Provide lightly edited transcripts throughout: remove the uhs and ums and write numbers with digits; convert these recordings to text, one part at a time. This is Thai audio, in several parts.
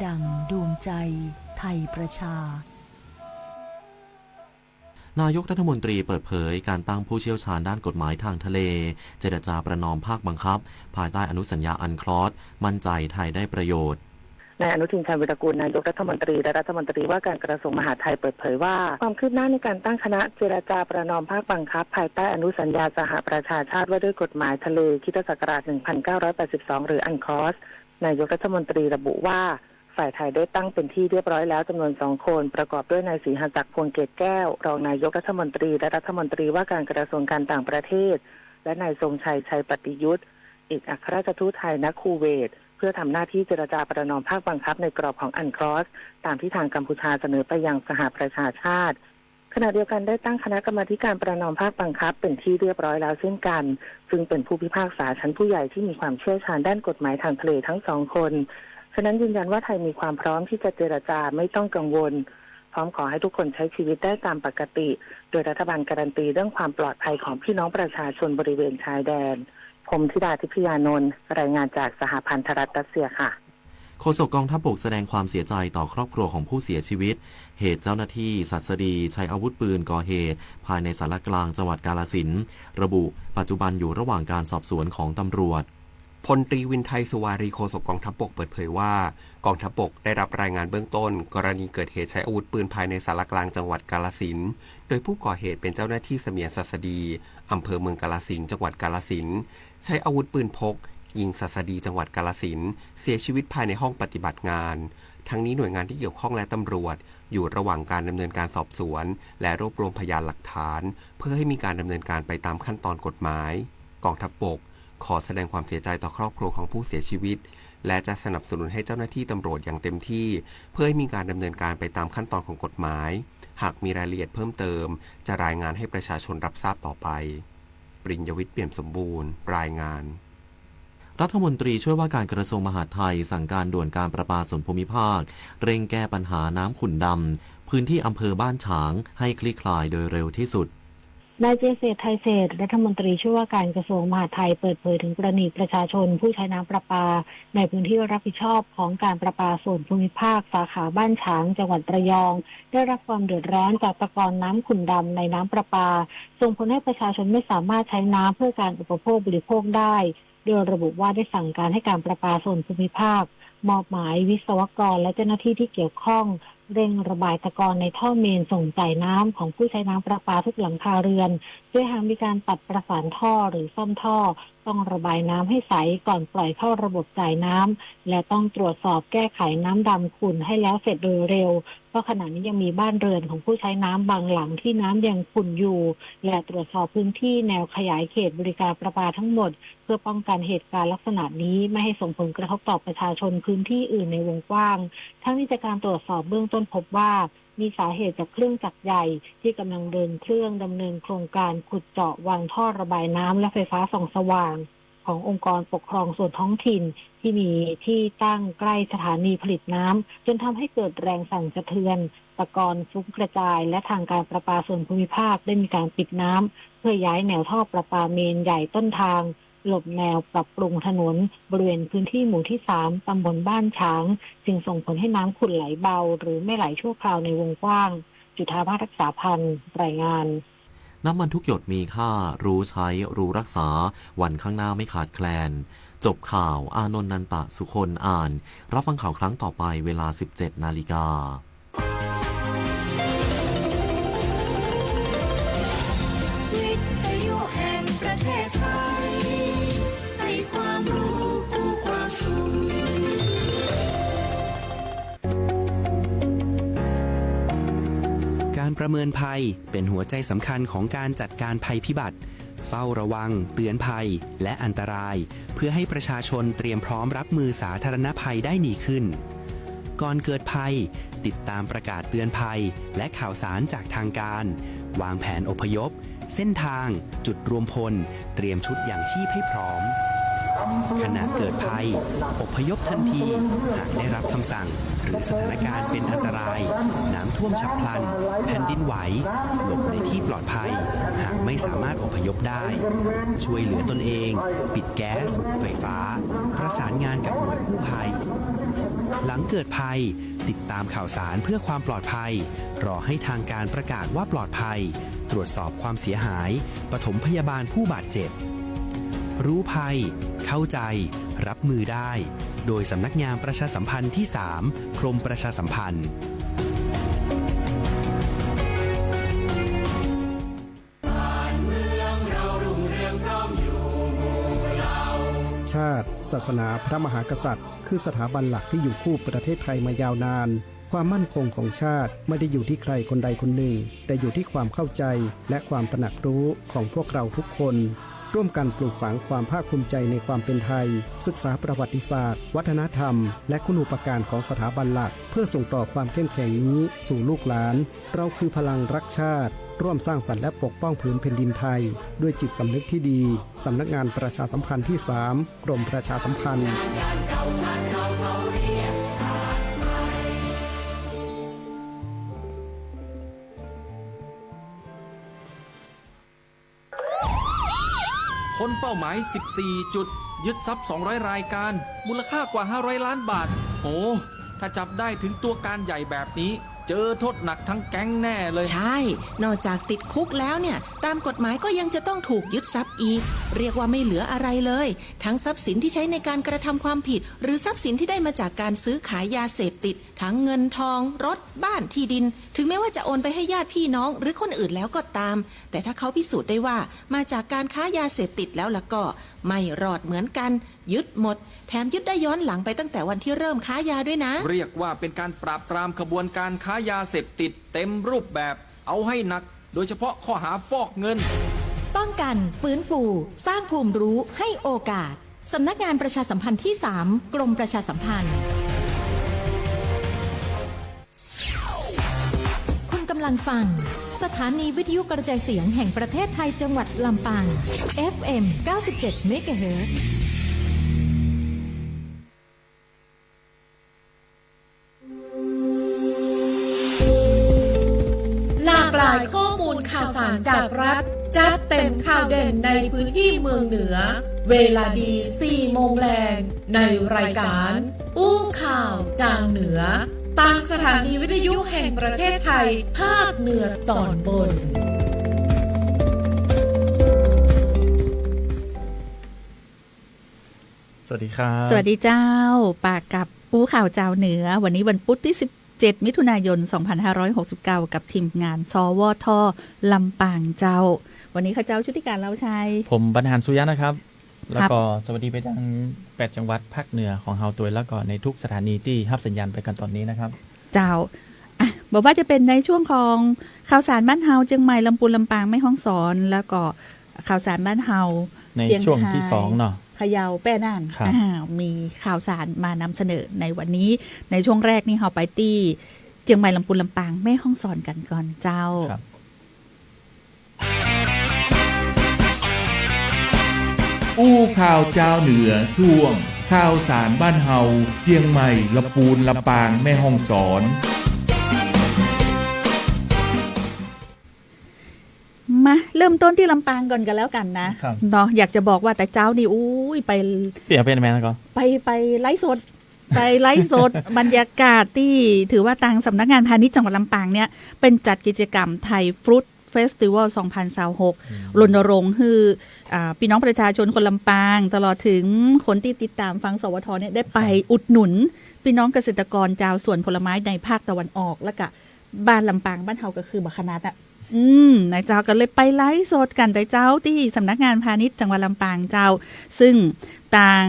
ดั่งดวงใจไทยประชานายกรัฐมนตรีเปิดเผยการตั้งผู้เชี่ยวชาญด้านกฎหมายทางทะเลเจรจาประนอมภาคบังคับภายใต้อนุสัญญาอันคลอสมั่นใจไทยได้ประโยชน์นายอนุทิน ชาญวิรากูลนายกรัฐมนตรีและรัฐมนตรีว่าการกระทรวงมหาดไทยเปิดเผยว่าความคืบหน้าในการตั้งคณะเจรจาประนอมภาคบังคับภายใต้อนุสัญญาสหประชาชาติว่าด้วยกฎหมายทะเลค.ศ. 1982 หรืออันคลอสนายกรัฐมนตรีระบุว่าฝ่ายไทยได้ตั้งเป็นที่เรียบร้อยแล้วจำนวน2 คนประกอบด้วยนายศรีหศักดิ์ พวงเกตแก้วรองนายกรัฐมนตรีและรัฐมนตรีว่าการกระทรวงการต่างประเทศและนายทรงชัย ชัยปฏิยุทธ์เอกอัครราชทูตไทยณคูเวตเพื่อทำหน้าที่เจรจาประนอมภาคบังคับในกรอบของอันคลอสตามที่ทางกัมพูชาเสนอไปยังสหประชาชาติขณะเดียวกันได้ตั้งคณะกรรมาการประนอมภาคบังคับเป็นที่เรียบร้อยแล้วเช่นกันซึ่งเป็นผู้พิพากษาชั้นผู้ใหญ่ที่มีความเชี่ยวชาญด้านกฎหมายทางทะเลทั้ง2 คนฉะนั้นยืนยันว่าไทยมีความพร้อมที่จะเจรจาไม่ต้องกังวลพร้อมขอให้ทุกคนใช้ชีวิตได้ตามปกติโดยรัฐบาลการันตีเรื่องความปลอดภัยของพี่น้องประชาชนบริเวณชายแดนพรหมธิดา ทิพยานนท์รายงานจากสหพันธรัฐรัสเซียค่ะโฆษกกองทัพบกแสดงความเสียใจต่อครอบครัวของผู้เสียชีวิตเหตุเจ้าหน้าที่ศัสดีใช้อาวุธปืนก่อเหตุภายในศาลกลางจังหวัดกาฬสินธุ์ระบุปัจจุบันอยู่ระหว่างการสอบสวนของตำรวจพลตรีวินไทยสุวารีโฆษกกองทัพบกเปิดเผยว่ากองทัพบกได้รับรายงานเบื้องต้นกรณีเกิดเหตุใช้อาวุธปืนภายในศาลกลางจังหวัดกาฬสินธุ์โดยผู้ก่อเหตุเป็นเจ้าหน้าที่เสมียนศัสดีอำเภอเมืองกาฬสินธุ์จังหวัดกาฬสินธุ์ใช้อาวุธปืนพกยิงศัสดีจังหวัดกาฬสินธุ์เสียชีวิตภายในห้องปฏิบัติงานทั้งนี้หน่วยงานที่เกี่ยวข้องและตำรวจอยู่ระหว่างการดำเนินการสอบสวนและรวบรวมพยานหลักฐานเพื่อให้มีการดำเนินการไปตามขั้นตอนกฎหมายกองทัพบกขอแสดงความเสียใจต่อครอบครัวของผู้เสียชีวิตและจะสนับสนุนให้เจ้าหน้าที่ตำรวจอย่างเต็มที่เพื่อให้มีการดำเนินการไปตามขั้นตอนของกฎหมายหากมีรายละเอียดเพิ่มเติมจะรายงานให้ประชาชนรับทราบต่อไปปริญญวิทย์ เปี่ยมสมบูรณ์รายงานรัฐมนตรีช่วยว่าการกระทรวงมหาดไทยสั่งการด่วนการประปาส่วนภูมิภาคเร่งแก้ปัญหาน้ำขุ่นดำพื้นที่อำเภอบ้านฉางให้คลี่คลายโดยเร็วที่สุดนายเจษฎร์ ไทยเศรษฐ์รัฐมนตรีช่วยว่าการกระทรวงมหาดไทยเปิดเผยถึงกรณีประชาชนผู้ใช้น้ำประปาในพื้นที่รับผิดชอบของการประปาส่วนภูมิภาคสาขาบ้านฉางจังหวัดระยองได้รับความเดือดร้อนจากตะกอนน้ำขุ่นดำในน้ำประปาส่งผลให้ประชาชนไม่สามารถใช้น้ำเพื่อการอุปโภคบริโภคได้โดยระบุว่าได้สั่งการให้การประปาส่วนภูมิภาคมอบหมายวิศวกรและเจ้าหน้าที่ที่เกี่ยวข้องเร่งระบายตะกอนในท่อเมนส่งจ่ายน้ำของผู้ใช้น้ำประปาทุกหลังคาเรือนโดยหากมีการตัดประสานท่อหรือซ่อมท่อต้องระบายน้ำให้ใสก่อนปล่อยเข้าระบบจ่ายน้ำและต้องตรวจสอบแก้ไขน้ำดำขุ่นให้แล้วเสร็จโดยเร็วเพราะขณะนี้ยังมีบ้านเรือนของผู้ใช้น้ำบางหลังที่น้ำยังขุ่นอยู่และตรวจสอบพื้นที่แนวขยายเขตบริการประปาทั้งหมดเพื่อป้องกันเหตุการณ์ลักษณะนี้ไม่ให้ส่งผลกระทบต่อประชาชนพื้นที่อื่นในวงกว้างทั้งนี้จากการตรวจสอบเบื้องต้นพบว่ามีสาเหตุจากเครื่องจักรใหญ่ที่กำลังเดินเครื่องดำเนินโครงการขุดเจาะวางท่อระบายน้ำและไฟฟ้าส่องสว่างขององค์กรปกครองส่วนท้องถิ่นที่มีที่ตั้งใกล้สถานีผลิตน้ำจนทำให้เกิดแรงสั่นสะเทือนตะกอนฟุ้งกระจายและทางการประปาส่วนภูมิภาคได้มีการปิดน้ำเพื่อย้ายแนวท่อประปาเมนใหญ่ต้นทางหลบแนวปรับปรุงถนนบริเวณพื้นที่หมู่ที่3ตำบลบ้านฉางจึงส่งผลให้น้ำขุ่นไหลเบาหรือไม่ไหลชั่วคราวในวงกว้างจุฑาภาสรักษาพันธ์รายงานน้ำมันทุกหยดมีค่ารู้ใช้รู้รักษาวันข้างหน้าไม่ขาดแคลนจบข่าวอานนท์ นันตะสุคนอ่านรับฟังข่าวครั้งต่อไปเวลา 17 นาฬิกาวิทยุแห่งประเทศไทยให้ความรู้คู่ความสุขการประเมินภัยเป็นหัวใจสำคัญของการจัดการภัยพิบัติเฝ้าระวังเตือนภัยและอันตรายเพื่อให้ประชาชนเตรียมพร้อมรับมือสาธารณภัยได้ดีขึ้นก่อนเกิดภัยติดตามประกาศเตือนภัยและข่าวสารจากทางการวางแผนอพยพเส้นทางจุดรวมพลเตรียมชุดอย่างชีพให้พร้อมขณะเกิดภัยอพยพทันทีหากได้รับคำสั่งหรือสถานการณ์เป็นอันตรายน้ำท่วมฉับพลันแผ่นดินไหวหลบในที่ปลอดภัยหากไม่สามารถอพยพได้ช่วยเหลือตนเองปิดแก๊สไฟฟ้าประสานงานกับหน่วยกู้ภัย หลังเกิดภัยติดตามข่าวสารเพื่อความปลอดภัยรอให้ทางการประกาศว่าปลอดภัยตรวจสอบความเสียหายปฐมพยาบาลผู้บาดเจ็บรู้ภัยเข้าใจรับมือได้โดยสำนักงานประชาสัมพันธ์ที่ 3 กรมประชาสัมพันธ์ชาติศาสนาพระมหากษัตริย์คือสถาบันหลักที่อยู่คู่ประเทศไทยมายาวนานความมั่นคงของชาติไม่ได้อยู่ที่ใครคนใดคนหนึ่งแต่อยู่ที่ความเข้าใจและความตระหนักรู้ของพวกเราทุกคนร่วมกันปลูกฝังความภาคภูมิใจในความเป็นไทยศึกษาประวัติศาสตร์วัฒนธรรมและคุณูปการของสถาบันหลักเพื่อส่งต่อความเข้มแข็งนี้สู่ลูกหลานเราคือพลังรักชาติร่วมสร้างสรรค์และปกป้องผืนแผ่นดินไทยด้วยจิตสำนึกที่ดีสำนักงานประชาสัมพันธ์ที่ 3 กรมประชาสัมพันธ์พ้นเป้าหมาย 14 จุดยึดทรัพย์ 200 รายการมูลค่ากว่า 500 ล้านบาทโอ้ถ้าจับได้ถึงตัวการใหญ่แบบนี้เจอโทษหนักทั้งแก๊งแน่เลยใช่นอกจากติดคุกแล้วเนี่ยตามกฎหมายก็ยังจะต้องถูกยึดทรัพย์อีกเรียกว่าไม่เหลืออะไรเลยทั้งทรัพย์สินที่ใช้ในการกระทำความผิดหรือทรัพย์สินที่ได้มาจากการซื้อขายยาเสพติดทั้งเงินทองรถบ้านที่ดินถึงแม้ว่าจะโอนไปให้ญาติพี่น้องหรือคนอื่นแล้วก็ตามแต่ถ้าเขาพิสูจน์ได้ว่ามาจากการค้ายาเสพติดแล้วล่ะก็ไม่รอดเหมือนกันยึดหมดแถมยึดได้ย้อนหลังไปตั้งแต่วันที่เริ่มค้ายาด้วยนะเรียกว่าเป็นการปราบปรามขบวนการค้ายาเสพติดเต็มรูปแบบเอาให้หนักโดยเฉพาะข้อหาฟอกเงินป้องกันฟื้นฟูสร้างภูมิรู้ให้โอกาสสำนักงานประชาสัมพันธ์ที่ 3 กรมประชาสัมพันธ์คุณกำลังฟังสถานีวิทยุกระจายเสียงแห่งประเทศไทยจังหวัดลำปาง FM 97 MHzหลากหลายข้อมูลข่าวสารจากรัฐจัดเต็มข่าวเด่นในพื้นที่เมืองเหนือเวลาดี 4 โมงแรงในรายการอู้ข่าวจางเหนือตามสถานีวิทยุแห่งประเทศไทยภาคเหนือตอนบนสวัสดีครับสวัสดีเจ้าปากกับอู้ข่าวเจ้าเหนือวันนี้วันพุธที่17 มิถุนายน 2569 กับทีมงานสวท.ลำปางเจ้าวันนี้ข้าเจ้าชุติการเล่าชัยผมบรรหารสุยะนะครับแล้วก็สวัสดีไปยัง8จังหวัดภาคเหนือของเฮาตัวแล้วก็ในทุกสถานีที่รับสัญญาณไปกันตอนนี้นะครับเจ้าบอกว่าจะเป็นในช่วงของข่าวสารบ้านเฮาเชียงใหม่ลำพูนลำปางแม่ฮ่องสอนแล้วก็ข่าวสารบ้านเฮาในช่วงที่2เนาะพะเยาแป้น่านมีข่าวสารมานำเสนอในวันนี้ในช่วงแรกนี่เฮาไปที่เชียงใหม่ลำพูนลำปางแม่ฮ่องสอนกันก่อนเจ้าอู้ข่าวเจ้าเหนือช่วงข่าวสารบ้านเฮาเชียงใหม่ลำพูนลำปางแม่ฮ่องสอนมาเริ่มต้นที่ลำปางก่อนกันแล้วกันนะเนาะอยากจะบอกว่าแต่เจ้านี่อุ้ยไปเปลี่ยนเป็นแม่นะก็ไปไลฟ์สดไปไลฟ์สด บรรยากาศที่ถือว่าทางสำนักงานพาณิชย์จังหวัดลำปางเนี่ยเป็นจัดกิจกรรมไทยฟรุตเฟสติวัล 2026 รณรงค์คือพี่น้องประชาชนคนลำปางตลอดถึงคนที่ติดตามฟังสวทเนี่ยได้ไปอุดหนุนพี่น้องเกษตรกรชาวสวนผลไม้ในภาคตะวันออกแล้วก็บ้านลำปางบ้านเฮาก็คือบักขนาดนายเจ้าก็เลยไปไลฟ์สดกันแต่เจ้าที่สำนักงานพาณิชย์จังหวัดลำปางเจ้าซึ่งต่าง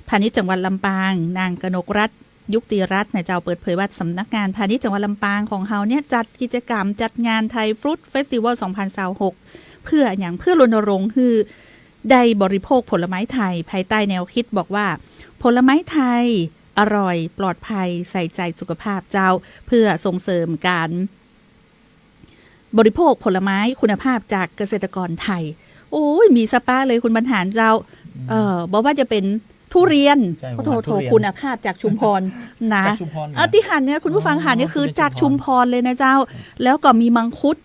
พาณิชย์จังหวัดลำปางนางกนกรัตน์ยุติรัตน์นายเจ้าเปิดเผยว่าสำนักงานพาณิชย์จังหวัดลำปางของเฮาเนี่ยจัดกิจกรรมจัดงานไทยฟรุตเฟสติวัล 2026 เพื่อรณรงค์คือได้บริโภคผลไม้ไทยภายใต้แนวคิดบอกว่าผลไม้ไทยอร่อยปลอดภัยใส่ใจสุขภาพเจ้าเพื่อส่งเสริมการบริโภคผลไม้คุณภาพจากเกษตรกรไทยโอ้ยมีสปาเลยคุณบรรหารเจ้าบอกว่าจะเป็นทุเรียนโถคุณภาพจากชุมพรนะที่หันเนี่ยคุณผู้ฟังหันเนี่ยคือจากชุมพรเลยนะเจ้าแล้วก็มีมังคุด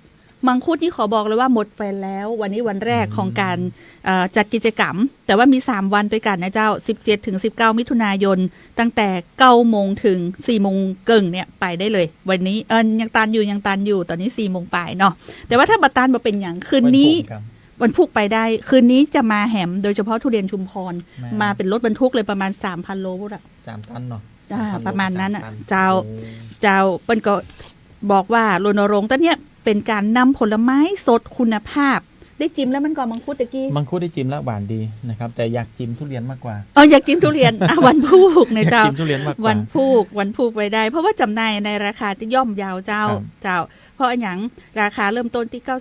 มังคุดนี่ขอบอกเลยว่าหมดไปแล้ววันนี้วันแรกของการจัดกิจกรรมแต่ว่ามี3วันด้วยกันนะเจ้า17ถึง19มิถุนายนตั้งแต่9โมงถึง4โมงเกิงเนี่ยไปได้เลยวันนี้ยังตันอยู่ตอนนี้4โมงปลายเนาะแต่ว่าถ้าบัตรตันมาเป็นอย่างคืนนี้วันพุกไปได้คืนนี้จะมาแหมโดยเฉพาะทุเรียนชุมพรมาเป็นรถบรรทุกเลยประมาณ 3,000 โลพุทธ3 ตันเนาะประมาณนั้นอ่ะเจ้าเปิ้นก็บอกว่ารณรงค์ตอนเนี้ยเป็นการนำผลไม้สดคุณภาพได้จิ้มแล้วมันก่อนมังคุดตะกี้มังคุดได้จิ้มแล้วหวานดีนะครับแต่อยากจิ้มทุเรียนมากกว่าอยากจิ้มทุเรียนวันพุกเนี่ยเจ้าจิ้มทุเรียนมากกว่าวันพุกไปได้เพราะว่าจำหน่ายในราคาที่ย่อมยาวเจ้าเพราะอย่างราคาเริ่มต้นที่99 139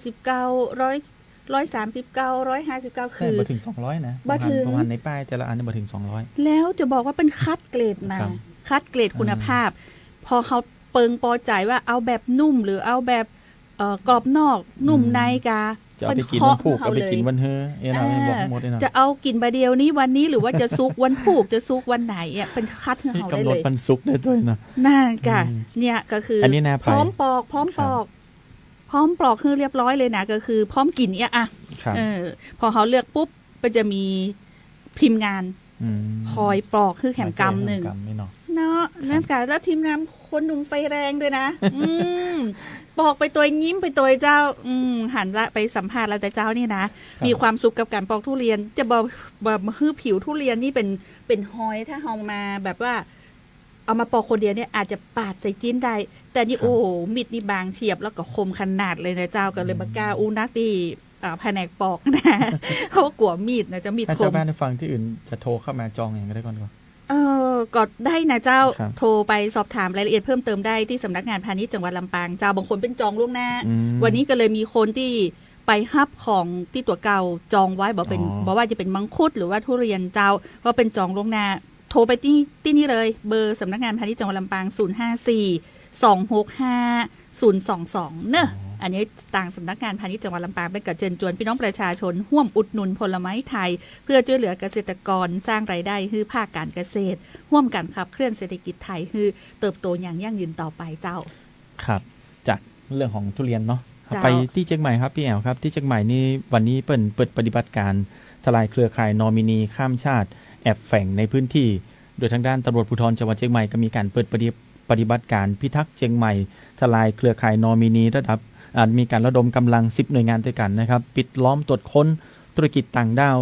159คือบ่ถึง200นะประมาณในป้ายแต่ละอันนี่บ่ถึง200แล้วจะบอกว่าเป็นคัดเกรดมาคัดเกรดคุณภาพพอเขาเปิงปอใจว่าเอาแบบนุ่มหรือเอาแบบกรอบนอกนุ่มในกาจะเอาไปกินวันผูกเอาไปกินวันเฮจะเอากินบาเดียวนี้วันนี้หรือว่าจะซุกวันผูกจะซุกวันไหนอ่ะเป็นคัดให้เขาได้เลยกำหนดวันซุกได้ด้วยนะน่ากะเนี่ยก็คือพร้อมปอกพร้อมปอกคือเรียบร้อยเลยนะก็คือพร้อมกินเนี่ยอ่ะพอเขาเลือกปุ๊บก็จะมีพิมพ์งานคอยปอกคือแขมกำหนึ่งเนาะนั่นกะแล้วทีมงานคนหนุ่มไฟแรงด้วยนะปอกไปตัวยิ้มไปตัวเจ้าหันละไปสัมภาษณ์แล้วแต่เจ้านี่นะมีความสุขกับการปอกทุเรียนจะบอกคือผิวทุเรียนนี่เป็นหอยถ้าเฮามาแบบว่าเอามาปอกคนเดียวเนี่ยอาจจะปาดใส่จิ้นได้แต่นี่โอ้มิดนี่บางเฉียบแล้วก็คมขนาดเลยนะเจ้าก็เลยมากล้านักที่แผนกปอกนะเขากลัวมีดนะจะมีดคมถ้าชาวบ้านในฟังที่อื่นจะโทรเข้ามาจองอย่างก็ได้ก่อนก็ได้นะเจ้าโทรไปสอบถามรายละเอียดเพิ่มเติมได้ที่สำนักงานพาณิชย์จังหวัดลำปางเจ้าบางคนเป็นจองล่วงหน้าวันนี้ก็เลยมีคนที่ไปฮับของที่ตัวเก่าจองไว้บอกว่าจะเป็นมังคุดหรือว่าทุเรียนเจ้าก็เป็นจองล่วงหน้าโทรไปที่นี่เลยเบอร์สำนักงานพาณิชย์จังหวัดลำปาง054-265-022เนอะอันนี้ต่างสำนักงานพาณิชย์จังหวัดลำปางเป็นการเชิญชวนพี่น้องประชาชนร่วมอุดหนุนผลไม้ไทยเพื่อช่วยเหลือเกษตรกรสร้างรายได้ให้ภาคการเกษตรร่วมกันขับเคลื่อนเศรษฐกิจไทยให้เติบโตอย่างยั่งยืนต่อไปเจ้าครับจากเรื่องของทุเรียนเนาะไปที่เชียงใหม่ครับพี่แอลครับที่เชียงใหม่นี่วันนี้เปิดปฏิบัติการทลายเครือข่ายนอมินีข้ามชาติแอบแฝงในพื้นที่โดยทางด้านตำรวจภูธรจังหวัดเชียงใหม่ก็มีการเปิดปฏิบัติการพิทักษ์เชียงใหม่ทลายเครือข่ายนอมินีระดับมีการระดมกำลัง10หน่วยงานด้วยกันนะครับปิดล้อมตรวจค้นธุรกิจต่างด้าว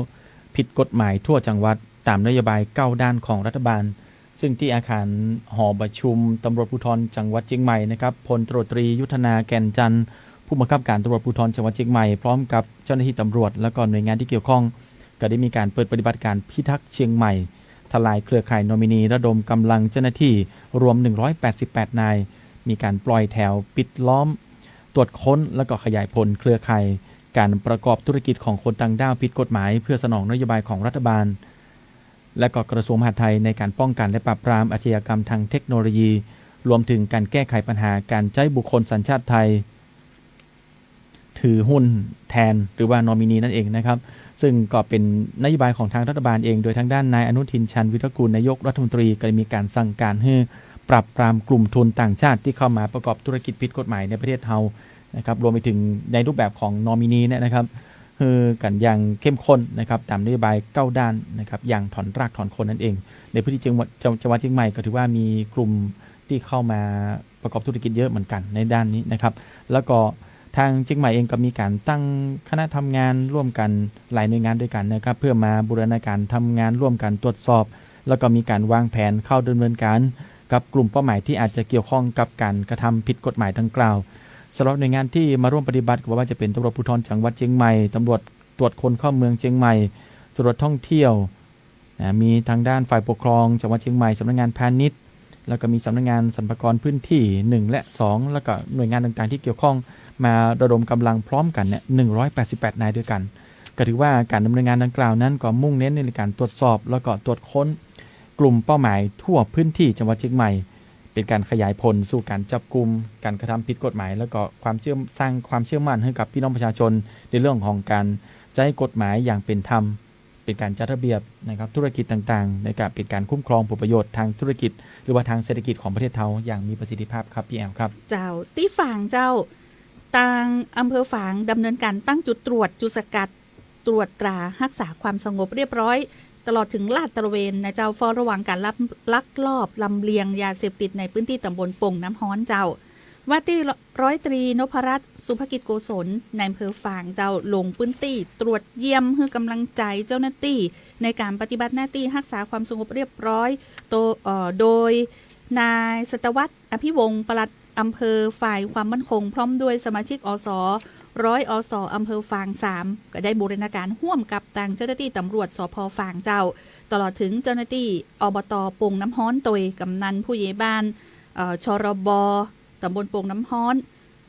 ผิดกฎหมายทั่วจังหวัดตามนโยบาย9ด้านของรัฐบาลซึ่งที่อาคารหอประชุมตำรวจภูธรจังหวัดเชียงใหม่นะครับพลตำรวจตรียุทธนาแก่นจันทร์ผู้บังคับการตำรวจภูธรจังหวัดเชียงใหม่พร้อมกับเจ้าหน้าที่ตำรวจและก็หน่วยงานที่เกี่ยวข้องก็ได้มีการเปิดปฏิบัติการพิทักษ์เชียงใหม่ทลายเครือข่ายนอมินีระดมกำลังเจ้าหน้าที่รวม188นายมีการปล่อยแถวปิดล้อมตรวจค้นและก็ขยายผลเครือข่ายการประกอบธุรกิจของคนต่างด้าวผิดกฎหมายเพื่อสนองนโยบายของรัฐบาลและก็กระทรวงมหาดไทยในการป้องกันและปราบปรามอาชญากรรมทางเทคโนโลยีรวมถึงการแก้ไขปัญหาการใช้บุคคลสัญชาติไทยถือหุ้นแทนหรือว่านอมินีนั่นเองนะครับซึ่งก็เป็นนโยบายของทางรัฐบาลเองโดยทางด้านนายอนุทินชาญวิรากูลนายกรัฐมนตรีก็มีการสั่งการให้ปราบปรามกลุ่มทุนต่างชาติที่เข้ามาประกอบธุรกิจผิดกฎหมายในประเทศเฮานะครับรวมไปถึงในรูปแบบของนอมินีเนี่ยนะครับคือกันอย่างเข้มข้นนะครับตามนโยบาย9ด้านนะครับอย่างถอนรากถอนโคนนั่นเองในพื้นที่จังหวัดเชียงใหม่ก็ถือว่ามีกลุ่มที่เข้ามาประกอบธุรกิจเยอะเหมือนกันในด้านนี้นะครับแล้วก็ทางเชียงใหม่เองก็มีการตั้งคณะทำงานร่วมกันหลายหน่วยงานด้วยกันนะครับเพื่อมาบูรณาการทำงานร่วมกันตรวจสอบแล้วก็มีการวางแผนเข้าดำเนินการกับกลุ่มเป้าหมายที่อาจจะเกี่ยวข้องกับการกระทำผิดกฎหมายดังกล่าวสำหรับหน่วยงานที่มาร่วมปฏิบัติก็ว่าจะเป็นตำรวจภูธรจังหวัดเชียงใหม่ตำรวจตรวจคนเข้าเมืองเชียงใหม่ตรวจท่องเที่ยวมีทางด้านฝ่ายปกครองจังหวัดเชียงใหม่สำนักงานพาณิชย์แล้วก็มีสำนักงานสรรพากรพื้นที่1และ2แล้วก็หน่วยงานต่างๆที่เกี่ยวข้องมาระดมกำลังพร้อมกันเนี่ย188นายด้วยกันก็ถือว่าการดำเนินงานดังกล่าวนั้นก็มุ่งเน้นในการตรวจสอบแล้วก็ตรวจค้นกลุ่มเป้าหมายทั่วพื้นที่จังหวัดเชียงใหม่เป็นการขยายผลสู่การจับกุมการกระทำผิดกฎหมายแล้วก็สร้างความเชื่อมั่นให้กับพี่น้องประชาชนในเรื่องของการใช้กฎหมายอย่างเป็นธรรมเป็นการจัดระเบียบนะครับธุรกิจต่างๆในการเป็นการคุ้มครองผลประโยชน์ทางธุรกิจหรือว่าทางเศรษฐกิจของประเทศไทยอย่างมีประสิทธิภาพครับพี่แอมครับเจ้าที่ฝั่งเจ้า ทางอำเภอฝางดำเนินการตั้งจุดตรวจจุดสกัดตรวจตรารักษาความสงบเรียบร้อยตลอดถึงลาดตระเวนนะเจ้าเฝ้าระวังการลักลอบลำเลียงยาเสพติดในพื้นที่ตำบลปงน้ำฮ้อนเจ้าว่าที่ร้อยตรีนพรัตน์สุภกิจโกศลในอำเภอฝางเจ้าลงพื้นที่ตรวจเยี่ยมให้กำลังใจเจ้าหน้าที่ในการปฏิบัติหน้าที่รักษาความสงบเรียบร้อยโดยนายสตวัฒน์อภิวงศ์ปลัดอำเภอฝ่ายความมั่นคงพร้อมด้วยสมาชิกอสร้อยอสอำเภอฝาง3ก็ได้บูรณาการร่วมกับทางเจ้าหน้าที่ตำรวจสภ.ฝางเจ้าตลอดถึงเจ้าหน้าที่อบต.ปงน้ำฮ้อนโดยกำนันผู้ใหญ่บ้านชรบ.ตำบลปงน้ำฮ้อน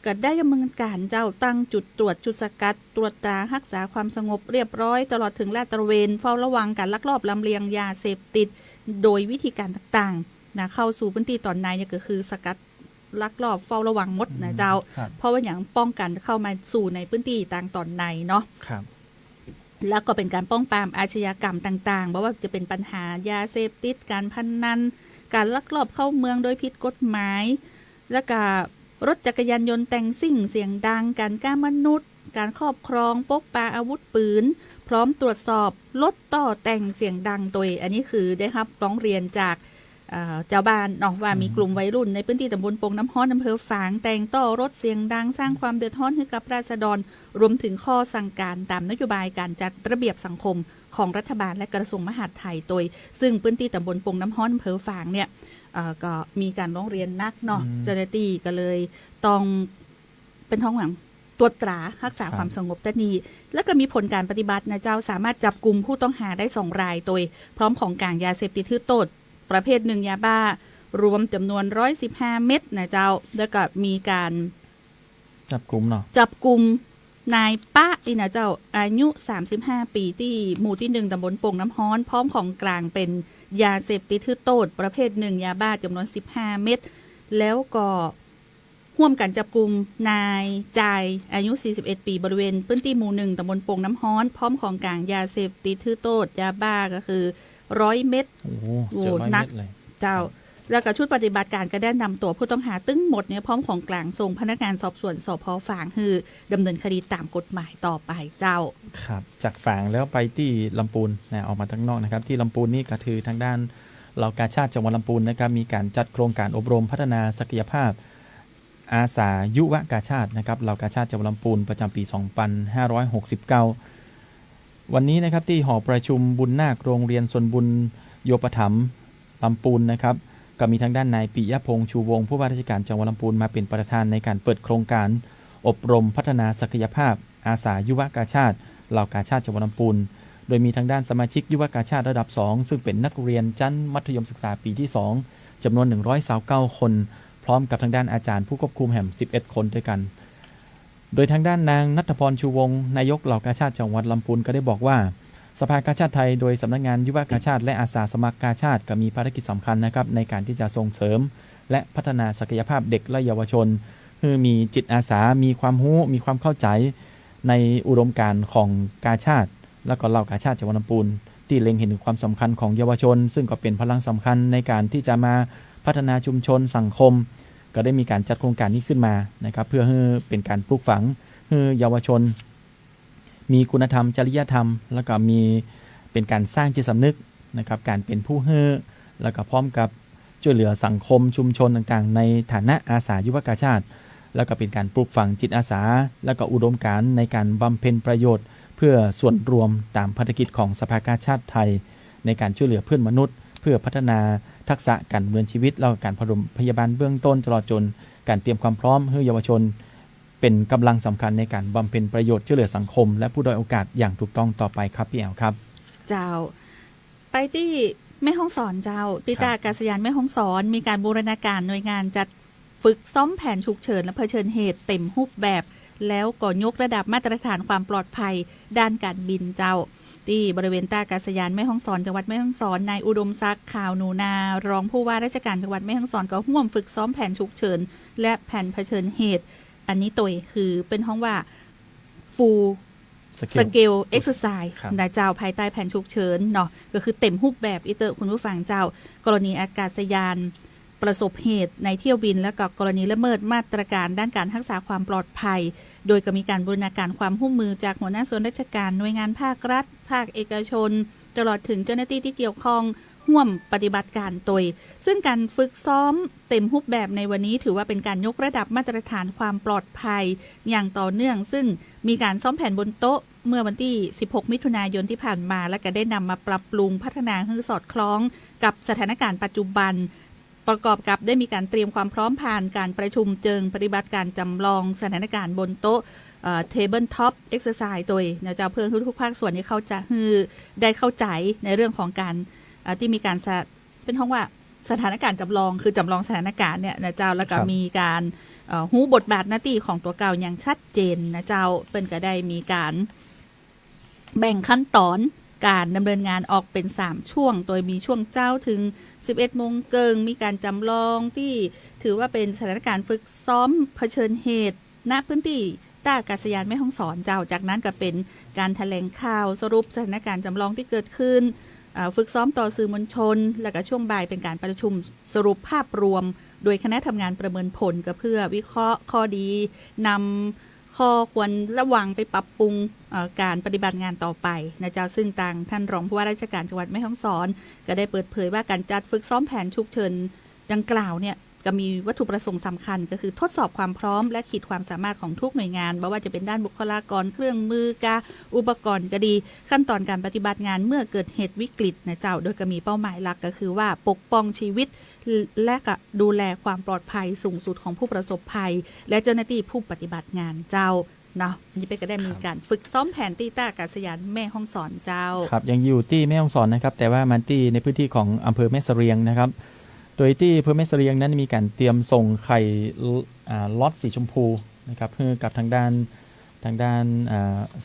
ก็ได้ดำเนินการเจ้าตั้งจุดตรวจจุดสกัดตรวจตรารักษาความสงบเรียบร้อยตลอดถึงลาดตระเวนเฝ้าระวังการลักลอบลำเลียงยาเสพติดโดยวิธีการต่างๆนะเข้าสู่พื้นที่ตอนในเนี่ยก็คือสกัดลักลอบเฝ้าระวังมดนะเจ้าเพราะว่าอย่างป้องกันเข้ามาสู่ในพื้นที่ต่างตอนในเนาะแล้วก็เป็นการป้องปรามอาชญากรรมต่างๆเพราะว่าจะเป็นปัญหายาเสพติดการพนันการลักลอบเข้าเมืองโดยผิดกฎหมายและก็รถจักรยานยนต์แต่งซิ่งเสียงดังการฆ่ามนุษย์การครอบครองพกพาอาวุธปืนพร้อมตรวจสอบรถต่อแต่งเสียงดังโดยอันนี้คือได้รับร้องเรียนจากเจ้าบ้านเนาะว่ามีกลุ่มวัยรุ่นในพื้นที่ตำบลปงน้ำฮ้อนอำเภอฝางแต่งต่อรถเสียงดังสร้างความเดือดร้อนให้กับราษฎรรวมถึงข้อสั่งการตามนโยบายการจัดระเบียบสังคมของรัฐบาลและกระทรวงมหาดไทยโดยซึ่งพื้นที่ตำบลปงน้ำฮ้อนอำเภอฝางเนี่ยก็มีการร้องเรียนนักเนาะเจ้าหน้าที่ก็เลยต้องเป็นท้องหวังตรวจตรารักษาความสงบแต่นี้แล้วก็มีผลการปฏิบัตินะเจ้าสามารถจับกลุ่มผู้ต้องหาได้2 รายโดยพร้อมของกลางยาเสพติดคือโตดประเภท1ยาบ้ารวมจำนวน115เม็ดนะเจ้าแล้วก็มีการจับกลุ่มเนาะจับกลุ่มนายป้าอีนะเจ้าอายุ35ปีที่หมู่ที่1ตำบลปงน้ำฮ้อนพร้อมของกลางเป็นยาเสพติดคือโตดประเภท1ยาบ้าจำนวน15เม็ดแล้วก็ร่วมกันจับกลุ่มนายจายอายุ41ปีบริเวณพื้นที่หมู่1ตำบลปงน้ำฮ้อนพร้อมของกลางยาเสพติดคือโตดยาบ้าก็คือ100เม็ดโอ้เจอ100เม็ดเลยเจ้าแล้วก็ชุดปฏิบัติการก็ได้นำตัวผู้ต้องหาตึ้งหมดเนี่ยพร้อมของกลางส่งพนักงานสอบสวนสภ.ฝางคือดำเนินคดีตามกฎหมายต่อไปเจ้าครับจากฝางแล้วไปที่ลำพูนนะออกมาทางนอกนะครับที่ลำพูนนี่ก็คือทางด้านเหล่ากาชาติจังหวัดลำพูนนะครับมีการจัดโครงการอบรมพัฒนาศักยภาพอาสายุวกาชาตินะครับเหล่ากาชาติจังหวัดลำพูนประจำปี 2569 วันนี้นะครับที่หอประชุมบุญนาคโรงเรียนส่วนบุญโยปถัมภ์ลำพูนนะครับก็มีทางด้านนายปิยพงษ์ชูวงศ์ผู้ว่าราชการจังหวัดลำพูนมาเป็นประธานในการเปิดโครงการอบรมพัฒนาศักยภาพอาสายุวกาชาติเหล่ากาชาติจังหวัดลำพูนโดยมีทางด้านสมาชิกยุวกาชาติระดับ2ซึ่งเป็นนักเรียนชั้นมัธยมศึกษาปีที่2จำนวน129คนพร้อมกับทางด้านอาจารย์ผู้ควบคุมแห่ง11คนด้วยกันโดยทางด้านนางณัฐพรชูวงศ์นายกเหล่ากาชาติจังหวัดลำพูนก็ได้บอกว่าสภากาชาติไทยโดยสำนักงานยุวกาชาติและอาสาสมัครกาชาติก็มีภารกิจสำคัญนะครับในการที่จะส่งเสริมและพัฒนาศักยภาพเด็กและเยาวชนคือมีจิตอาสามีความรู้มีความเข้าใจในอุดมการณ์ของกาชาติและก็เหล่ากาชาติจังหวัดลำพูนที่เล็งเห็นถึงความสำคัญของเยาวชนซึ่งก็เป็นพลังสำคัญในการที่จะมาพัฒนาชุมชนสังคมก็ได้มีการจัดโครงการนี้ขึ้นมานะครับเพื่อให้เป็นการปลูกฝังให้เยาวชนมีคุณธรรมจริยธรรมแล้วก็มีเป็นการสร้างจิตสำนึกนะครับการเป็นผู้ให้แล้วก็พร้อมกับช่วยเหลือสังคมชุมชนต่างๆในฐานะอาสายุวกาชาติแล้วก็เป็นการปลูกฝังจิตอาสาแล้วก็อุดมการณ์ในการบำเพ็ญประโยชน์เพื่อส่วนรวมตามภารกิจของสภากาชาติไทยในการช่วยเหลือเพื่อนมนุษย์เพื่อพัฒนาทักษะการดำเนินชีวิตแล้วก็การพยาบาลเบื้องต้นตลอดจนการเตรียมความพร้อมให้เยาวชนเป็นกำลังสำคัญในการบำเพ็ญประโยชน์ช่วยเหลือสังคมและผู้ด้อยโอกาสอย่างถูกต้องต่อไปครับพี่แอลครับเจ้าไปที่แม่ฮ่องสอนเจ้าที่ท่าอากาศยานแม่ฮ่องสอนมีการบูรณาการหน่วยงานจัดฝึกซ้อมแผนฉุกเฉินและเผชิญเหตุเต็มรูปแบบแล้วก็ยกระดับมาตรฐานความปลอดภัยด้านการบินเจ้าที่บริเวณท่าอากาศยานแม่ฮ่องสอนจังหวัดแม่ฮ่องสอนนายอุดมศักดิ์ข่าวหนูนารองผู้ว่าราชการจังหวัดแม่ฮ่องสอนก็ร่วมฝึกซ้อมแผนฉุกเฉินและแผนเผชิญเหตุอันนี้ตัวคือเป็นห้องว่า full scale exercise นะเจ้าภายใต้แผนฉุกเฉินเนาะก็คือเต็มรูปแบบอีเตอร์คุณผู้ฟังเจ้ากรณีอากาศยาน ประสบเหตุในเที่ยวบินและก็กรณีละเมิดมาตรการด้านการรักษาความปลอดภัยโดยก็มีการบูรณาการความร่วมมือจากหัวหน้าส่วนราชการหน่วยงานภาครัฐภาคเอกชนตลอดถึงเจ้าหน้าที่ที่เกี่ยวข้องร่วมปฏิบัติการโดยซึ่งการฝึกซ้อมเต็มรูปแบบในวันนี้ถือว่าเป็นการยกระดับมาตรฐานความปลอดภัยอย่างต่อเนื่องซึ่งมีการซ้อมแผนบนโต๊ะเมื่อวันที่16มิถุนายนที่ผ่านมาและก็ได้นำมาปรับปรุงพัฒนาให้สอดคล้องกับสถานการณ์ปัจจุบันประกอบกับได้มีการเตรียมความพร้อมผ่านการประชุมเชิงปฏิบัติการจำลองสถานการณ์บนโต๊ะTable Top Exercise โดยนะเจ้าเพื่อทุกภาคส่วนที่เขาจะได้เข้าใจในเรื่องของการที่มีการเป็นห้องว่าสถานการณ์จำลองคือจำลองสถานการณ์เนี่ยนะเจ้าแล้วก็มีการหูบทบาทหน้าที่ของตัวเก่าอย่างชัดเจนนะเจ้าเป็นก็ได้มีการแบ่งขั้นตอนการดำเนินงานออกเป็น3ช่วงโดยมีช่วงเจ้าถึง11โมงเกิงมีการจำลองที่ถือว่าเป็นสถานการณ์ฝึกซ้อมเผชิญเหตุณพื้นที่ท่าอากาศยานแม่ฮ่องสอนเจ้าจากนั้นก็เป็นการแถลงข่าวสรุปสถานการณ์จำลองที่เกิดขึ้นฝึกซ้อมต่อสื่อมวลชนและก็ช่วงบ่ายเป็นการประชุมสรุปภาพรวมโดยคณะทำงานประเมินผลก็เพื่อวิเคราะห์ข้อดีนำข้อควรระวังไปปรับปรุงการปฏิบัติงานต่อไปนะเจ้าซึ่งทางท่านรองผู้ว่าราชการจังหวัดแม่ฮ่องสอนก็ได้เปิดเผยว่าการจัดฝึกซ้อมแผนฉุกเฉินดังกล่าวเนี่ยก็มีวัตถุประสงค์สำคัญก็คือทดสอบความพร้อมและขีดความสามารถของทุกหน่วยงานไม่ว่าจะเป็นด้านบุคลากรเครื่องมือกาอุปกรณ์ก็ดีขั้นตอนการปฏิบัติงานเมื่อเกิดเหตุวิกฤตนะเจ้าโดยก็มีเป้าหมายหลักก็คือว่าปกป้องชีวิตและก็ดูแลความปลอดภัยสูงสุดของผู้ประสบภัยและเจ้าหน้าที่ผู้ปฏิบัติงานเจ้าเนาะนี่เป็นก็ได้มีการฝึกซ้อมแผนที่ท่าอากาศยานแม่ฮ่องสอนเจ้าครับยังอยู่ที่แม่ฮ่องสอนนะครับแต่ว่ามันที่ในพื้นที่ของอำเภอแม่เสรียงนะครับโดยที่อำเภอแม่เสรียงนั้นมีการเตรียมส่งไข่ล็อตสีชมพูนะครับเพื่อกับทางด้าน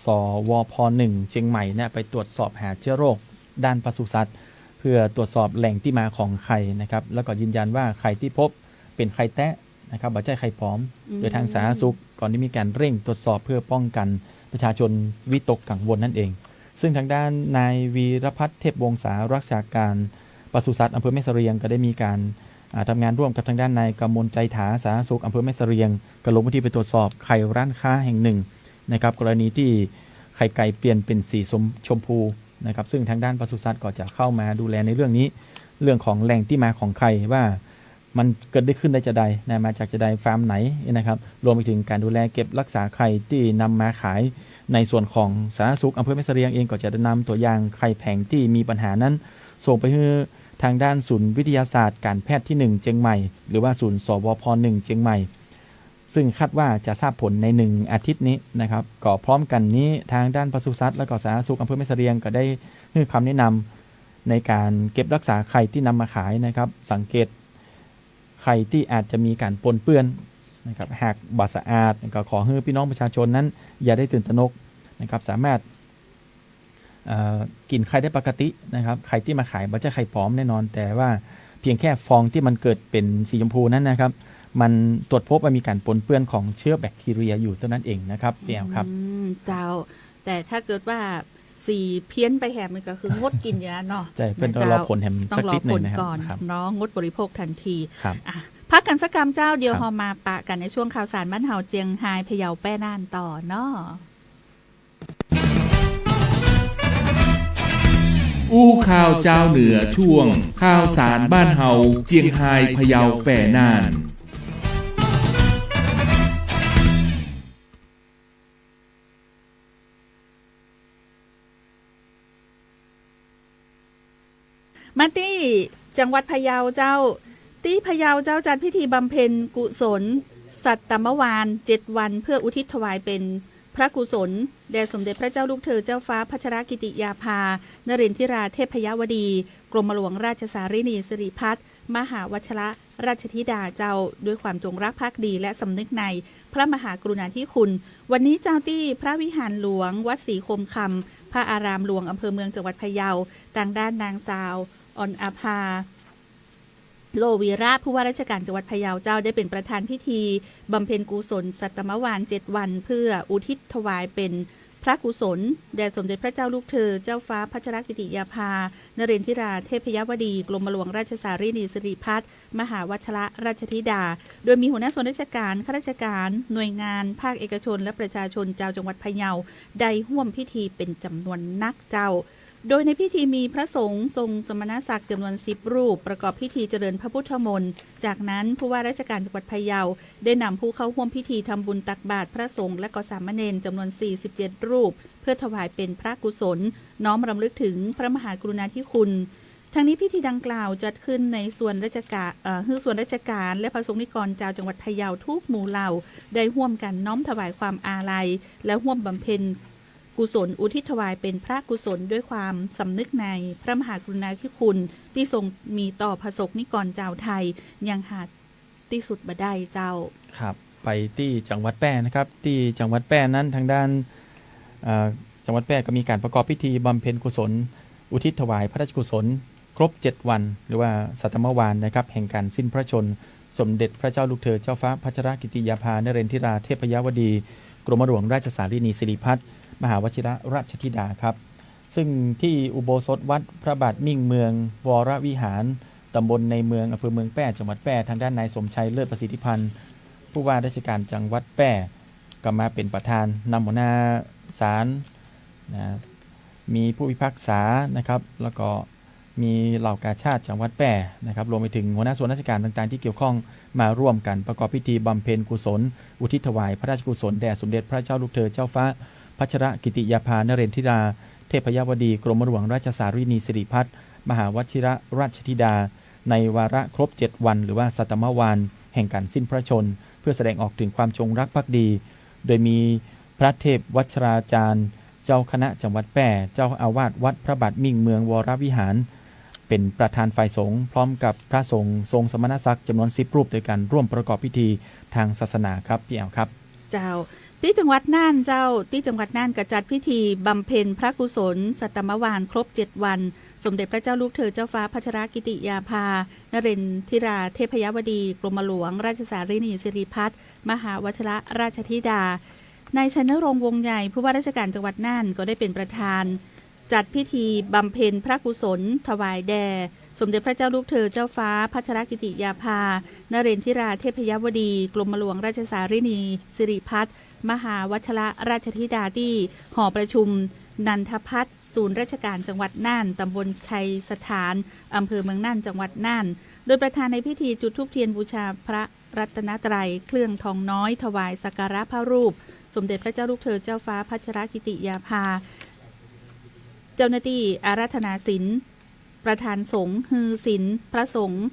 สวพ1เชียงใหม่เนี่ยไปตรวจสอบหาเชื้อโรคด้านปศุสัตว์เพื่อตรวจสอบแหล่งที่มาของไข่นะครับแล้วก็ยืนยันว่าไข่ที่พบเป็นไข่แตะนะครับบ่ใช่ไข่ปลอมโดยทางสาธารณสุขก่อนที่มีการเร่งตรวจสอบเพื่อป้องกันประชาชนวิตกกังวลนั่นเองซึ่งทางด้านนายวีรพัฒน์เทพวงศารักษาการปศุสัตว์อำเภอแม่เสรียงก็ได้มีการทำงานร่วมกับทางด้านนายกมลใจถาสาธารณสุขอำเภอแม่เสรียงก็ลงพื้นที่ไปตรวจสอบไข่ร้านค้าแห่งหนึ่งนะครับกรณีที่ไข่ไก่เปลี่ยนเป็นสีชมพูนะครับซึ่งทางด้านปศุสัตว์ก็จะเข้ามาดูแลในเรื่องนี้เรื่องของแหล่งที่มาของไข่ว่ามันเกิดได้ขึ้นได้จะใดนะมาจากจะใดฟาร์มไหนนะครับรวมไปถึงการดูแลเก็บรักษาไข่ที่นำมาขายในส่วนของสาธารณสุขอำเภอแม่เสรียงเองก็จะนำตัวอย่างไข่แผงที่มีปัญหานั้นส่งไปให้ทางด้านศูนย์วิทยาศาสตร์การแพทย์ที่1เชียงใหม่หรือว่าศูนย์สวพ1เชียงใหม่ซึ่งคาดว่าจะทราบผลใน1อาทิตย์นี้นะครับก็พร้อมกันนี้ทางด้านปศุสัตว์และก็สาธารณสุขอำเภอแม่เสรียงก็ได้ให้คำแนะนำในการเก็บรักษาไข่ที่นำมาขายนะครับสังเกตไข่ที่อาจจะมีการปนเปื้อนนะครับหากบ่สะอาดก็ขอให้พี่น้องประชาชนนั้นอย่าได้ตื่นตระหนกนะครับสามารถกินไข่ได้ปกตินะครับไข่ที่มาขายไม่ใช่ไข่ปลอมแน่นอนแต่ว่าเพียงแค่ฟองที่มันเกิดเป็นสีชมพูนั้นนะครับมันตรวจพบว่ามีการปนเปื้อนของเชื้อแบคทีเรียอยู่เท่านั้นเองนะครับเปียครับเจ้าแต่ถ้าเกิดว่าสีเพี้ยนไปแหมมันก็คืองดกินยาเนาะใช่เป็นต้องรอผลแหมสักนิดหนึ่งนะครับเนาะงดบริโภคทันทีพักกันสักกรรมเจ้าเดียวพอมาปะกันในช่วงข่าวสารบ้านเฮาเจียงไฮ้พะเยาแป้น่านต่อเนาะอู้ข่าวเจ้าเหนือช่วงข่าวสารบ้านเฮาเจียงไฮ้พะเยาแป่น่านมาที่จังหวัดพะเยาเจ้าที่พะเยาเจ้าจัดพิธีบำเพ็ญกุศลสัตตมวาน7วันเพื่ออุทิศถวายเป็นพระกุศลแด่สมเด็จพระเจ้าลูกเธอเจ้าฟ้าพัชรกิติยาภานเรนทิราเทพยวดีกรมหลวงราชสารินีสิริพัฒน์มหาวชรราชธิดาเจ้าด้วยความจงรักภักดีและสำนึกในพระมหากรุณาธิคุณวันนี้เจ้าที่พระวิหารหลวงวัดศรีคมคำพระอารามหลวงอำเภอเมืองจังหวัดพะเยาทางด้านนางสาวอ่อนอาภาโลวีระผู้ว่าราชการจังหวัดพะเยาเจ้าได้เป็นประธานพิธีบำเพ็ญกุศลสัตตมวาน7วันเพื่ออุทิศถวายเป็นพ พระกุศลแด่สมเด็จพระเจ้าลูกเธอเจ้าฟ้าพัชรกิติยาภานเรนทิราเทพยวดีกรมหลวงราชสารีนีสิริพัฒน์มหาวชรราชธิดาโดยมีหัวหน้าส่วนราชการข้าราชการหน่วยงานภาคเอกชนและประชาชนเจ้าจังหวัดพะเยาได้ร่วมพิธีเป็นจำนวนนักเจ้าโดยในพิธีมีพระสงฆ์ทรงสมณศักดิ์จำนวน10รูปประกอบพิธีเจริญพระพุทธมนต์จากนั้นผู้ว่าราชการจังหวัดพะเยาได้นำผู้เข้าร่วมพิธีทำบุญตักบาตรพระสงฆ์และก็สามเณรจำนวน47รูปเพื่อถวายเป็นพระกุศลน้อมรำลึกถึงพระมหากรุณาธิคุณทั้งนี้พิธีดังกล่าวจัดขึ้นในส่วนราชการและพระสงฆ์นิกรชาวจังหวัดพะเยาทุกหมู่เหล่าได้ร่วมกันน้อมถวายความอาลัยและร่วมบำเพ็ญกุศลอุทิศถวายเป็นพระกุศลด้วยความสำนึกในพระมหากรุณาธิคุณที่ทรงมีต่อพระสงฆ์นิกรชาวไทยยังหาที่สุดบ่ได้เจ้าครับไปที่จังหวัดแพร่นะครับที่จังหวัดแพร่นั้นทางด้านจังหวัดแพร่ก็มีการประกอบพิธีบำเพ็ญกุศลอุทิศถวายพระราชกุศลครบ7วันหรือว่าสัตมวานนะครับแห่งการสิ้นพระชนสมเด็จพระเจ้าลูกเธอเจ้าฟ้าพัชรกิติยาภานเรนทิราเทพยวดีกรมหลวงราชสารีนีสิริพัฒน์มหาวชิรราชธิดาครับซึ่งที่อุโบสถวัดพระบาทมิ่งเมืองวรวิหารตำบลในเมืองอำเภอเมืองแพร่จังหวัดแพร่ทางด้านนายสมชัยเลิศประสิทธิพันธ์ผู้ว่าราชการจังหวัดแพร่ก็มาเป็นประธานนำหัวหน้าศาลนะมีผู้พิพากษานะครับแล้วก็มีเหล่ากาชาติจังหวัดแพร่นะครับรวมไปถึงหัวหน้าส่วนราชการต่างๆที่เกี่ยวข้องมาร่วมกันประกอบพิธีบำเพ็ญกุศลอุทิศถวายพระราชกุศลแด่สมเด็จพระเจ้าลูกเธอเจ้าฟ้าพัชรกิติยาภานเรนทิราเทพยวดีกรมหลวงราชสารีนีสิริพัฒน์มหาวชิรราชธิดาในวาระครบ7วันหรือว่าสัตมวานแห่งการสิ้นพระชนเพื่อแสดงออกถึงความจงรักภักดีโดยมีพระเทพวัชราจารย์เจ้าคณะจังหวัดแพร่เจ้าอาวาสวัดพระบาทมิ่งเมืองวรวิหารเป็นประธานฝ่ายสงฆ์พร้อมกับพระสงฆ์ทรงสมณศักดิ์จำนวน10รูปโดยการร่วมประกอบพิธีทางศาสนาครับพี่แอลครับเจ้าที่จังหวัดน่านเจ้าที่จังหวัดน่านกระจัดพิธีบำเพ็ญพระกุศลสัตมวานครบ7วันสมเด็จพระเจ้าลูกเธอเจ้าฟ้าพัชรกิติยาภานเรนทิราเทพยวดีกรมหลวงราชสารีนีสิริพัฒน์มหาวชิรราชธิดานายชัยนรงค์วงใหญ่ผู้ว่าราชการจังหวัดน่านก็ได้เป็นประธานจัดพิธีบำเพ็ญพระกุศลถวายแด่สมเด็จพระเจ้าลูกเธอเจ้าฟ้าพัชรกิติยาภานเรนทิราเทพยวดีกรมหลวงราชสารีนีสิริพัฒน์มหาวชิรราชธิดาที่หอประชุมนันทพัฒน์ศูนย์ราชการจังหวัดน่านตำบลชัยสถานอำเภอเมืองน่านจังหวัดน่านโดยประธานในพิธีจุดธูปเทียนบูชาพระรัตนตรัยเครื่องทองน้อยถวายสักการะพระรูปสมเด็จพระเจ้าลูกเธอเจ้าฟ้าพัชรกิติยาภาเจ้าหน้าที่อาราธนาศีลประธานสงฆ์ฮือศีลพระสงฆ์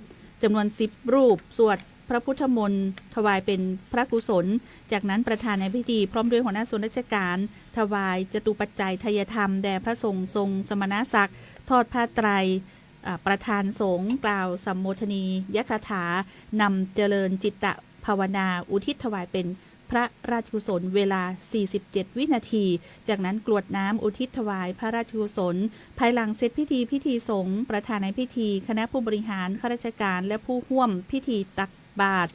จำนวน10รูปสวดพระพุทธมนต์ถวายเป็นพระกุศลจากนั้นประธานในพิธีพร้อมด้วยหัวหน้าส่วนราชการถวายจตุปัจจัยทายธรรมแด่พระสงฆ์ทรงสมณศักดิ์ทอดผ้าไตรประธานสงฆ์กล่าวสัมโมทนียคถานำเจริญจิตตภาวนาอุทิศถวายเป็นพระราชกุศลเวลา47วินาทีจากนั้นกรวดน้ำอุทิศถวายพระราชกุศลภายหลังเสร็จพิธีสงฆ์ประธานในพิธีคณะผู้บริหารข้าราชการและผู้ร่วมพิธีตักบาตร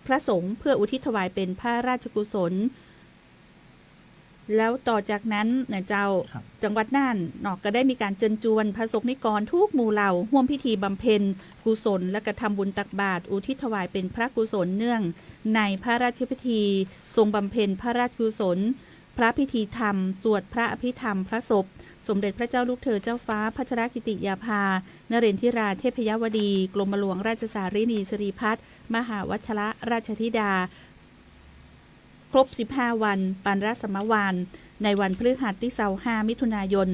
พระสงฆ์เพื่ออุทิศถวายเป็นพระราชกุศลแล้วต่อจากนั้นเจ้าจังหวัดน่านนอกก็ได้มีการเชิญชวนพระสงฆ์นิกรทุกหมู่เหล่าร่วมพิธีบำเพ็ญกุศลและกระทำบุญตักบาตรอุทิศถวายเป็นพระกุศลเนื่องในพระราชพิธีทรงบำเพ็ญพระราชกุศลพระพิธีธรรมสวดพระอภิธรรมพระศพสมเด็จพระเจ้าลูกเธอเจ้าฟ้าพัชรกิติยาภานเรนทิราเทพยวดีกรมหลวงราชสารีนีสิริพัฒน์มหาวชิรราชธิดาครบ15วันปันรสมวานในวันพฤหัสที่25มิถุนายน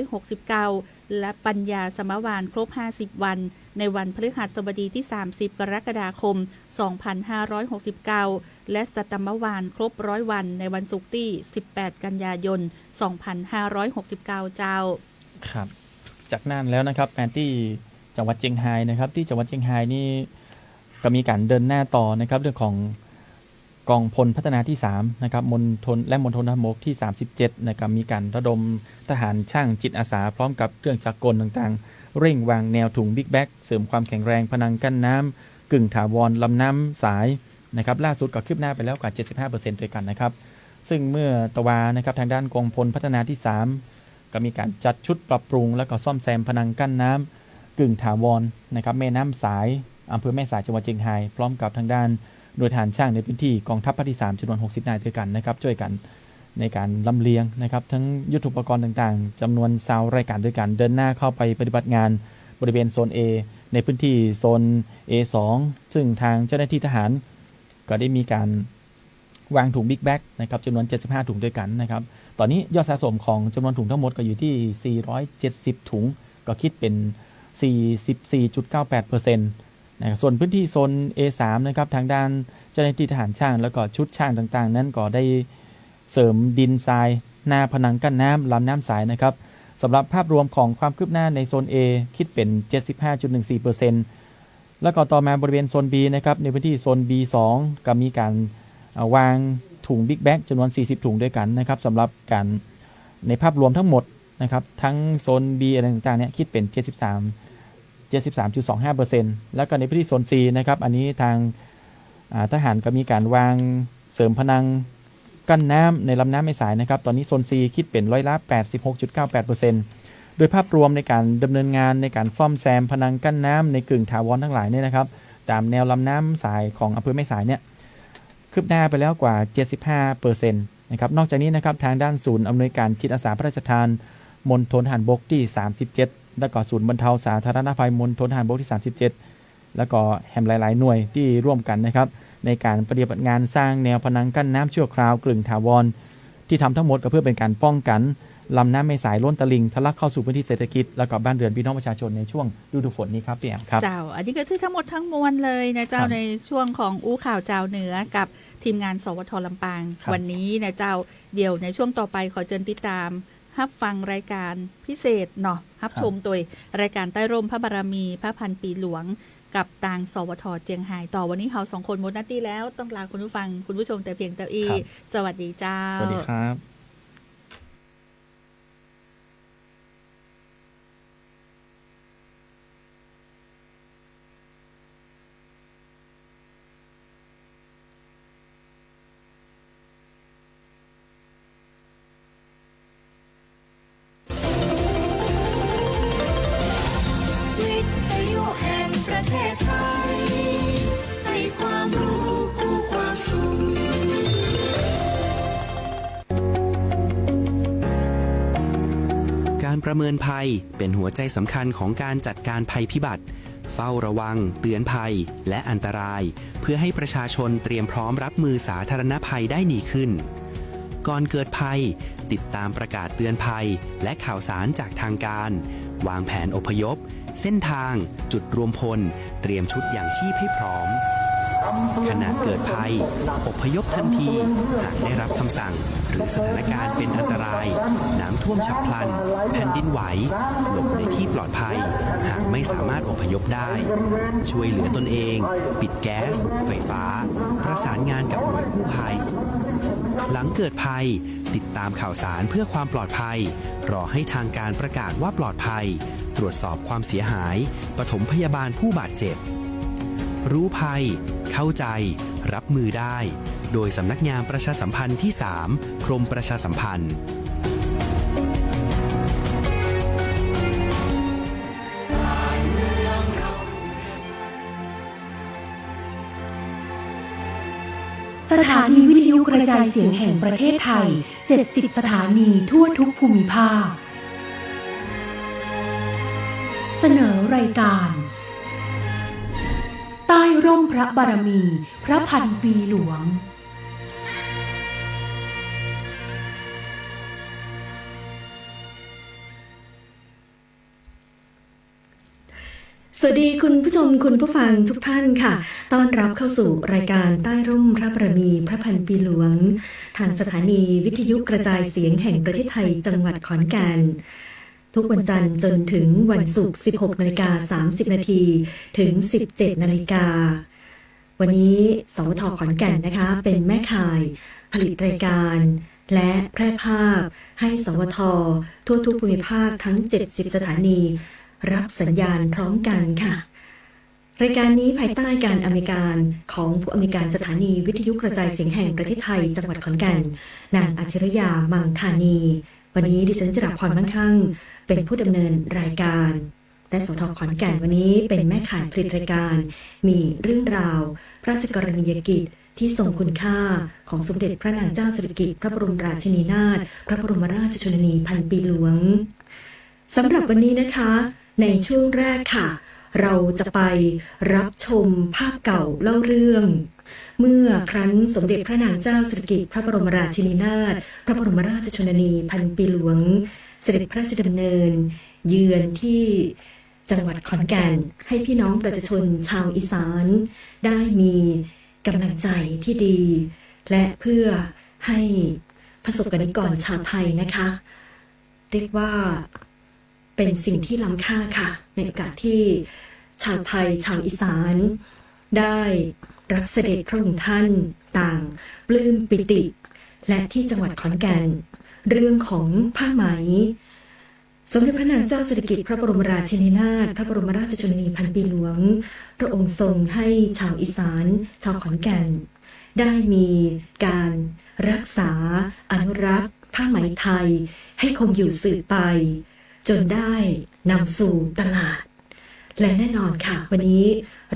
2569และปัญญาสมวานครบ50วันในวันพฤหัสบดีที่30กรกฎาคม2569และสัตมวานครบ100วันในวันศุกร์ที่18กันยายน2569เจ้าครับจากนั้นแล้วนะครับแผนที่จังหวัดเชียงรายนะครับที่จังหวัดเชียงรายนี่ก็มีการเดินหน้าต่อนะครับเรื่องของกองพลพัฒนาที่3นะครับมณฑลและมณฑลทหารบกที่37นะครับมีการระดมทหารช่างจิตอาสาพร้อมกับเครื่องจักรกลต่างๆเร่งวางแนวถุงบิ๊กแบ็กเสริมความแข็งแรงพนังกั้นน้ำกึ่งถาวรลำน้ำสายนะครับล่าสุดก็คืบหน้าไปแล้วกว่า 75% ด้วยกันนะครับ ซึ่งเมื่อตะวานะครับทางด้านกองพลพัฒนาที่ 3ก็มีการจัดชุดปรับปรุงแล้วก็ซ่อมแซมพนังกั้นน้ำกึ่งถาวรนะครับแม่น้ำสายอำเภอแม่สายจังหวัดเชียงรายพร้อมกับทางด้านโดยฐานช่างในพื้นที่กองทัพภาคที่ 3จำนวน60นายด้วยกันนะครับช่วยกันในการลำเลียงนะครับทั้งยุทโธปกรณ์ต่างๆจำนวน20รายการด้วยกันเดินหน้าเข้าไปปฏิบัติงานบริเวณโซน A ในพื้นที่โซน A2 ซึ่งทางเจ้าหน้าที่ทหารก็ได้มีการวางถุงบิ๊กแบ็กนะครับจำนวน75ถุงด้วยกันนะครับตอนนี้ยอดสะสมของจำนวนถุงทั้งหมดก็อยู่ที่470ถุงก็คิดเป็น 44.98% นะครับส่วนพื้นที่โซน A3 นะครับทางด้านเจ้าหน้าที่ทหารช่างแล้วก็ชุดช่างต่างๆนั้นก็ได้เสริมดินทรายหน้าผนังกั้นน้ำลำน้ำสายนะครับสำหรับภาพรวมของความคืบหน้าในโซน A คิดเป็น 75.14% แล้วก็ต่อมาบริเวณโซน B นะครับในพื้นที่โซน B2 ก็มีการวางถุงบิ๊กแบ็กจำนวน40ถุงด้วยกันนะครับสำหรับการในภาพรวมทั้งหมดนะครับทั้งโซน B อะไรต่างๆเนี่ยคิดเป็น 73.25% แล้วก็ในพื้นที่โซน C นะครับอันนี้ทางทหารก็มีการวางเสริมพนังกั้นน้ำในลำน้ำแม่สายนะครับตอนนี้โซน C คิดเป็นร้อยละ 86.98% โดยภาพรวมในการดำเนินงานในการซ่อมแซมพนังกั้นน้ำในกึ่งถาวรทั้งหลายเนี่ยนะครับตามแนวลำน้ำสายของอำเภอแม่สายเนี่ยคืบหน้าไปแล้วกว่า 75% นะครับนอกจากนี้นะครับทางด้านศูนย์อำนวยการจิตอาสาพระราชทานมณฑลทหารบกที่ 37แล้วก็ศูนย์บรรเทาสาธารณภัยมณฑลทหารบกที่ 37แล้วก็แหมหลายๆหน่วยที่ร่วมกันนะครับในการปฏิบัติงานสร้างแนวพนังกั้นน้ำชั่วคราวกึ่งถาวรที่ทำทั้งหมดก็เพื่อเป็นการป้องกันลำน้ำแม่สายล้นตลิ่งทะลักเข้าสู่พื้นที่เศรษฐกิจแล้วก็บ้านเรือนพี่น้องประชาชนในช่วงฤดูฝนนี้ครับพี่แอมครับเจ้าอันนี้ก็คือทั้งหมดทั้งมวลเลยนะเจ้าในช่วงของอู้ข่าวเจ้าเหนือกับทีมงานสวทลำปางวันนี้นะเจ้าเดี๋ยวในช่วงต่อไปขอเชิญติดตามรับฟังรายการพิเศษเนาะรับชมตัวรายการใต้ร่มพระบารมีพระพันปีหลวงกับทางสวทเจียงไฮ้ต่อวันนี้เรา2คนหมดหน้าที่แล้วต้องลาคุณผู้ฟังคุณผู้ชมแต่เพียงเท่านี้สวัสดีเจ้าสวัสดีครับการประเมินภัยเป็นหัวใจสำคัญของการจัดการภัยพิบัติเฝ้าระวังเตือนภัยและอันตรายเพื่อให้ประชาชนเตรียมพร้อมรับมือสาธารณภัยได้ดีขึ้นก่อนเกิดภัยติดตามประกาศเตือนภัยและข่าวสารจากทางการวางแผนอพยพเส้นทางจุดรวมพลเตรียมชุดอย่างชีพให้พร้อมขณะเกิดภัยอพยพทันทีหากได้รับคำสั่งหรือสถานการณ์เป็นอันตรายน้ำท่วมฉับพลันแผ่นดินไหวหลบในที่ปลอดภัยหากไม่สามารถอพยพได้ช่วยเหลือตนเองปิดแก๊สไฟฟ้าประสานงานกับหน่วยกู้ภัยหลังเกิดภัยติดตามข่าวสารเพื่อความปลอดภัยรอให้ทางการประกาศว่าปลอดภัยตรวจสอบความเสียหายปฐมพยาบาลผู้บาดเจ็บรู้ภัยเข้าใจรับมือได้โดยสำนักงานประชาสัมพันธ์ที่ 3 กรมประชาสัมพันธ์สถานีวิทยุกระจายเสียงแห่งประเทศไทย 70 สถานีทั่วทุกภูมิภาคเสนอรายการใต้ร่มพระบารมีพระพันปีหลวงสวัสดีคุณผู้ชมคุณผู้ฟังทุกท่านค่ะต้อนรับเข้าสู่รายการใต้ร่มพระบารมีพระพันปีหลวงทางสถานีวิทยุกระจายเสียงแห่งประเทศไทยจังหวัดขอนแก่นทุกวันจันทร์จนถึงวันศุกร์ 16:30 นาทีถึง 17:00 น.วันนี้สวท.ขอนแก่นนะคะเป็นแม่ข่ายผลิตรายการและแพร่ภาพให้สวท.ทั่วทุกภูมิภาคทั้ง70สถานีรับสัญญาณพร้อมกันค่ะ รายการนี้ภายใต้การอำนวยการของผู้อำนวยการสถานีวิทยุกระจายเสียงแห่งประเทศไทยจังหวัดขอนแก่นนางอัจฉริยามังธานีวันนี้ดิฉันจราพรมั่งคั่งเป็นผู้ดำเนินรายการและสท.ขอนแก่นวันนี้เป็นแม่ข่ายผลิตรายการมีเรื่องราวพระราชกรณียกิจที่ทรงคุณค่าของสมเด็จพระนางเจ้าสิริกิติ์พระบรมราชินีนาถพระบรมราชชนนีพันปีหลวงสำหรับวันนี้นะคะในช่วงแรกค่ะเราจะไปรับชมภาพเก่าเล่าเรื่องเมื่อครั้งสมเด็จพระนางเจ้าสิริกิติ์พระบรมราชินีนาถพระบรมราชชนนีพันปีหลวงเสด็จพระราชดำเนินเยือนที่จังหวัดขอนแก่นให้พี่น้องประชาชนชาวอีสานได้มีกำลังใจที่ดีและเพื่อให้ประสบกนิกรชาวไทยนะคะเรียกว่าเป็นสิ่งที่ล้ำค่าค่ะในโอกาสที่ชาวไทยชาวอีสานได้รับเสด็จพระองค์ท่านต่างปลื้มปิติและที่จังหวัดขอนแก่นเรื่องของผ้าไหมสมเด็จพระนางเจ้าสิริกิติ์พระบรมราชินีนาถพระบรมราชชนนีพันปีหลวงพระองค์ทรงให้ชาวอีสานชาวขอนแก่นได้มีการรักษาอนุรักษ์ผ้าไหมไทยให้คงอยู่สืบไปจนได้นำสู่ตลาดและแน่นอนค่ะวันนี้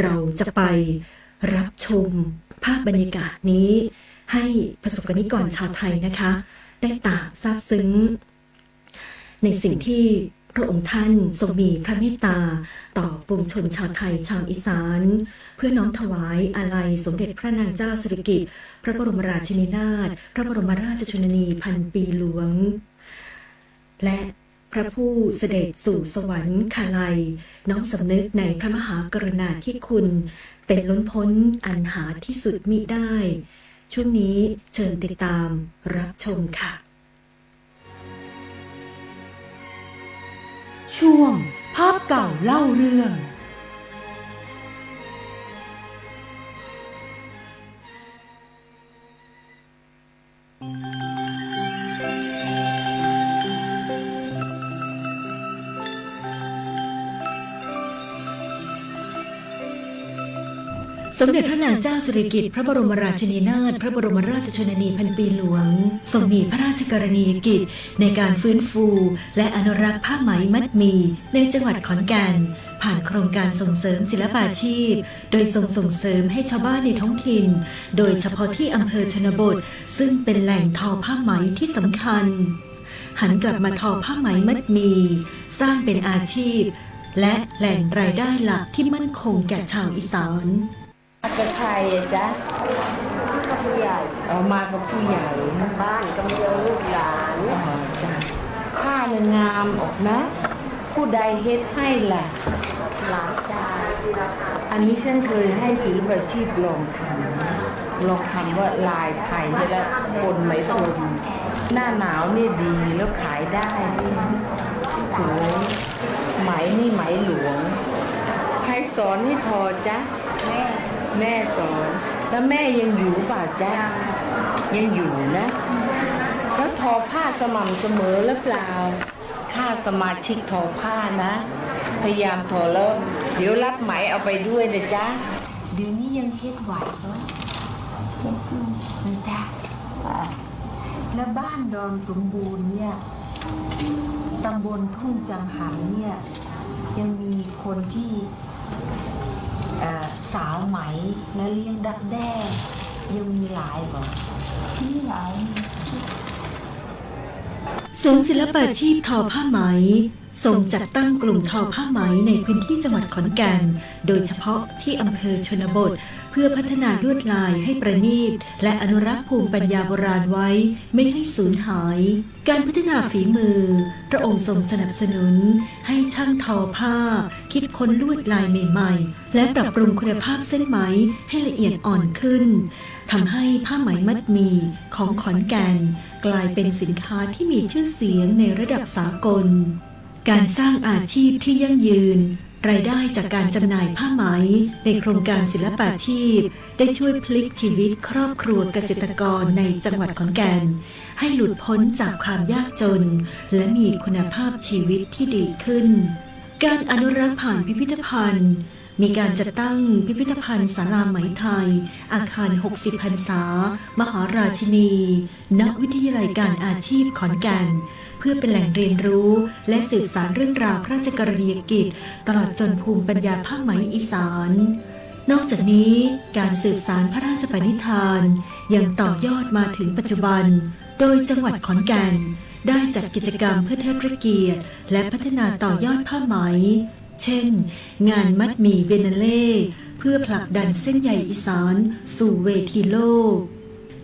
เราจะไปรับชมภาพบรรยากาศนี้ให้ประสบกนิกรชาวไทยนะคะได้ต่างซาบซึ้งในสิ่งที่พระองค์ท่านทรงมีพระเมตตาต่อปวงชนชาวไทยชาวอีสานเพื่อน้อมถวายอาลัยสมเด็จพระนางเจ้าสิริกิติ์พระบรมราชินีนาถพระบรมราชชนนีพันปีหลวงและพระผู้เสด็จสู่สวรรคาลัยน้อมสำนึกในพระมหากรุณาธิคุณเป็นล้นพ้นอันหาที่สุดมิได้ช่วงนี้เชิญติดตามรับชมค่ะช่วงภาพเก่าเล่าเรื่องสมเด็จพระนางเจ้าสิริกิติ์พระบรมราชินีนาถพระบรมราชชนนีพันปีหลวงทรงมีพระราชกรณียกิจในการฟื้นฟูและอนุรักษ์ผ้าไหมมัดหมี่ในจังหวัดขอนแก่นผ่านโครงการส่งเสริมศิลปาชีพโดยทรงส่งเสริมให้ชาวบ้านในท้องถิ่นโดยเฉพาะที่อำเภอชนบทซึ่งเป็นแหล่งทอผ้าไหมที่สำคัญหันกลับมาทอผ้าไหมมัดหมี่สร้างเป็นอาชีพและแหล่งรายได้หลักที่มั่นคงแก่ชาวอีสานกับใครจ๊ะกับผู้ใหญ่เอามากับผู้ใหญ่บ้านก็มีลูกหลานจ้ะผ้าเนี่ยงามออกนะผู้ใดเฮ็ดให้ล่ะหลานจ้าอันนี้ฉันเคยให้ศิลปาชีพลองทำว่าลายไทยนี่แล้วคนไหมพรมหน้าหนาวนี่ดีแล้วขายได้สวยไหมนี่ไหมหลวงใครสอนให้ทอจ๊ะแม่สอนแล้วแม่ยังอยู่ป่ะจ๊ะยังอยู่นะแล้วทอผ้าสม่ำเสมอหรือเปล่าค่าสมาชิกทอผ้านะพยายามทอแล้วเดี๋ยวรับไหมเอาไปด้วยนะจ๊ะเดี๋ยวนี้ยังเฮ็ดไหวเหรอนะจ๊ะแล้วบ้านดอนสมบูรณ์เนี่ยตำบลทุ่งจังหันเนี่ยยังมีคนที่สาวไหมและเลี้ยงดักแด้ยังมีหลายบ่มีหลายศูนย์ศิลปาชีพทอผ้าไหมทรงจัดตั้งกลุ่มทอผ้าไหมในพื้นที่จังหวัดขอนแก่นโดยเฉพาะที่อำเภอชนบทเพื่อพัฒนาลวดลายให้ประณีตและอนุรักษ์ภูมิปัญญาโบราณไว้ไม่ให้สูญหายการพัฒนาฝีมือพระองค์ทรงสนับสนุนให้ช่างทอผ้าคิดค้นลวดลายใหม่ๆและปรับปรุงคุณภาพเส้นไหมให้ละเอียดอ่อนขึ้นทำให้ผ้าไหมมัดหมี่ของขอนแก่นกลายเป็นสินค้าที่มีชื่อเสียงในระดับสากลการสร้างอาชีพที่ยั่งยืนรายได้จากการจำหน่ายผ้าไหมในโครงการศิลปาชีพได้ช่วยพลิกชีวิตครอบครัวเกษตรกรในจังหวัดขอนแก่นให้หลุดพ้นจากความยากจนและมีคุณภาพชีวิตที่ดีขึ้นการอนุรักษ์ผ่านพิพิธภัณฑ์ มีการจัดตั้งพิพิธภัณฑ์ศาลาไหมไทยอาคาร60พรรษามหาราชินีณวิทยาลัยการอาชีพขอนแก่นเพื่อเป็นแหล่งเรียนรู้และสืบสานเรื่องราวพระราชกรณียกิจตลอดจนภูมิปัญญาผ้าไหมอีสานนอกจากนี้การสืบสานพระราชปณิธานยังต่อยอดมาถึงปัจจุบันโดยจังหวัดขอนแก่นได้จัดกิจกรรมเพื่อเทิดพระเกียรติและพัฒนาต่อยอดผ้าไหมเช่นงานมัดหมี่เบนาเล่เพื่อผลักดันเส้นใยอีสานสู่เวทีโลก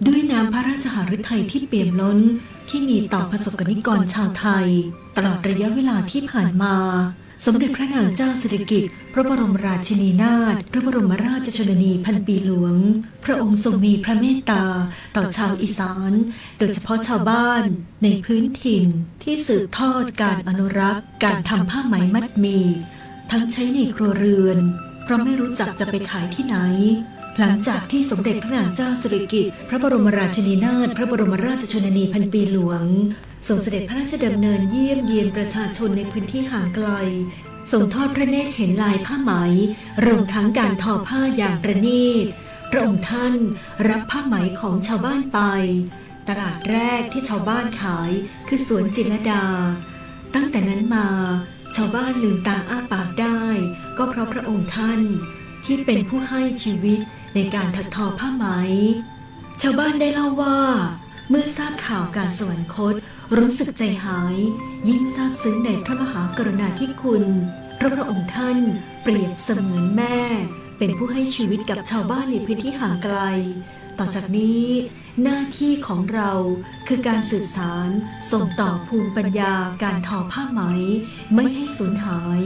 ด้วยน้ำพระราชหฤทัยที่เปี่ยมล้นที่มีต่อประสบกนิกรชาวไทยตลอดระยะเวลาที่ผ่านมาสมเด็จพระนางเจ้าสิริกิติ์พระบรมราชินีนาถพระบรมราชชนนีพันปีหลวงพระองค์ทรงมีพระเมตตาต่อชาวอีสานโดยเฉพาะชาวบ้านในพื้นถิ่นที่สืบทอดการอนุรักษ์การทำผ้าไหมมัดหมี่ทั้งใช้ในครัวเรือนเพราะไม่รู้จักจะไปขายที่ไหนหลังจากที่สมเด็จพระนางเจ้าสิริกิติ์พระบรมราชินีนาถพระบรมราชชนนีพันปีหลวงทรงเสด็จพระราชดำเนินเยี่ยมเยียนประชาชนในพื้นที่ห่างไกลทรงทอดพระเนตรเห็นลายผ้าไหมรวมทั้งการทอผ้าอย่างประณีตพระองค์ท่านรับผ้าไหมของชาวบ้านไปตลาดแรกที่ชาวบ้านขายคือสวนจิตรลดาตั้งแต่นั้นมาชาวบ้านลืมตาอ้าปากได้ก็เพราะพระองค์ท่านที่เป็นผู้ให้ชีวิตในการถักทอผ้าไหมชาวบ้านได้เล่าว่าเมื่อทราบข่าวการสวรรคตรู้สึกใจหายยิ่งซาบซึ้งในพระมหากรุณาธิคุณเพราะพระองค์ท่านเปรียบเสมือนแม่เป็นผู้ให้ชีวิตกับชาวบ้านในพื้นที่ห่างไกลต่อจากนี้หน้าที่ของเราคือการสืบสานส่งต่อภูมิปัญญาการทอผ้าไหมไม่ให้สูญหาย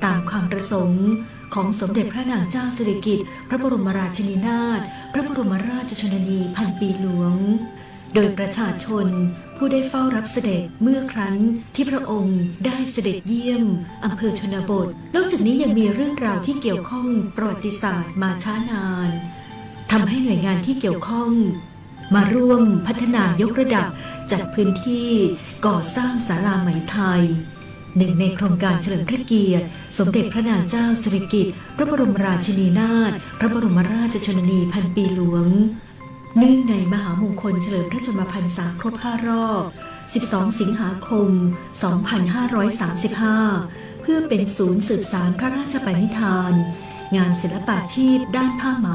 ตามความประสงค์ของสมเด็จพระนางเจ้าสิริกิติ์พระบรมราชินีนาถพระบรมราชชนนีพันปีหลวงโดยประชาชนผู้ได้เฝ้ารับเสด็จเมื่อครั้งที่พระองค์ได้เสด็จเยี่ยมอำเภอชนบทนอกจากนี้ยังมีเรื่องราวที่เกี่ยวข้องประวัติศาสตร์มาช้านานทำให้หน่วยงานที่เกี่ยวข้องมาร่วมพัฒนายกระดับจัดพื้นที่ก่อสร้างศาลาไหมไทยหนึ่งในโครงการเฉลิมพระเกียรติสมเด็จพระนางเจ้าสิริกิติ์พระบรมราชินีนาถพระบรมราชชนนีพันปีหลวงเนื่องในมหามงคลเฉลิมพระชนมพรรษาครบ5 รอบ 12 สิงหาคม 2535 เพื่อเป็นศูนย์สืบสานพระราชปณิธานงานศิลปาชีพด้านผ้าไหม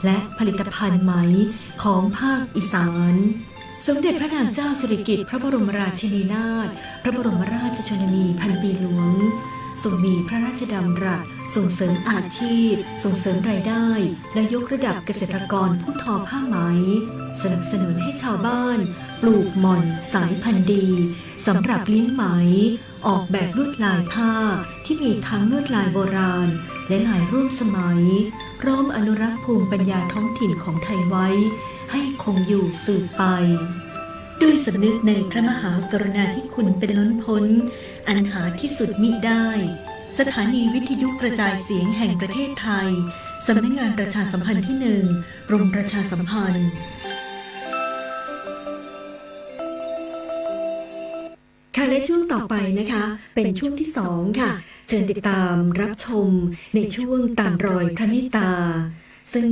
และผลิตภัณฑ์ไหมของภาคอีสานสมเด็จพระนางเจ้าสิริกิติ์พระบรมราชินีนาถพระบรมราชชนนีพันปีหลวงทรงมีพระราชดำรัสส่งเสริมอาชีพส่งเสริมรายได้และยกระดับเกษตรกรผู้ทอผ้าไหมสนับสนุนให้ชาวบ้านปลูกหม่อนสายพันธุ์ดีสำหรับเลี้ยงไหมออกแบบลวดลายผ้าที่มีทั้งลวดลายโบราณและลายร่วมสมัยพร้อมอนุรักษ์ภูมิปัญญาท้องถิ่นของไทยไว้ให้คงอยู่สืบไปด้วยสำนึกในพระมหากรุณาธิคุณเป็นล้นพ้นอันหาที่สุดมิได้สถานีวิทยุกระจายเสียงแห่งประเทศไทยสำนักงานประชาสัมพันธ์ที่ 1 กรมประชาสัมพันธ์ค่ะและช่วงต่อไปนะคะเป็นช่วงที่2ค่ะเชิญติดตามรับชมในช่วงตามรอยพระเมตตาซึ่ง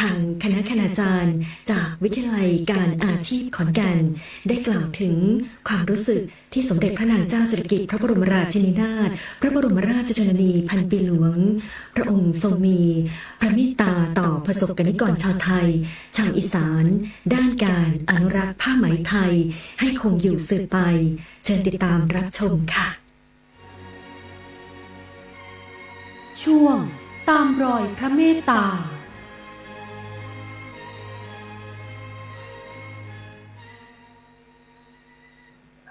ทางคณะคณาจารย์จากวิทยาลัยการอาชีพขอนแก่นได้กล่าวถึงความรู้สึกที่สมเด็จพระนางเจ้าสิริกิติ์พระบรมราชินีนาถพระบรมราชชนนีพันปีหลวงพระองค์ทรงมีพระเมตตาต่อประสบกนิกรชาวไทยชาวอีสานด้านการอนุรักษ์ผ้าไหมไทยให้คงอยู่สืบไปเชิญติดตามรับชมค่ะช่วงตามรอยพระเมตตา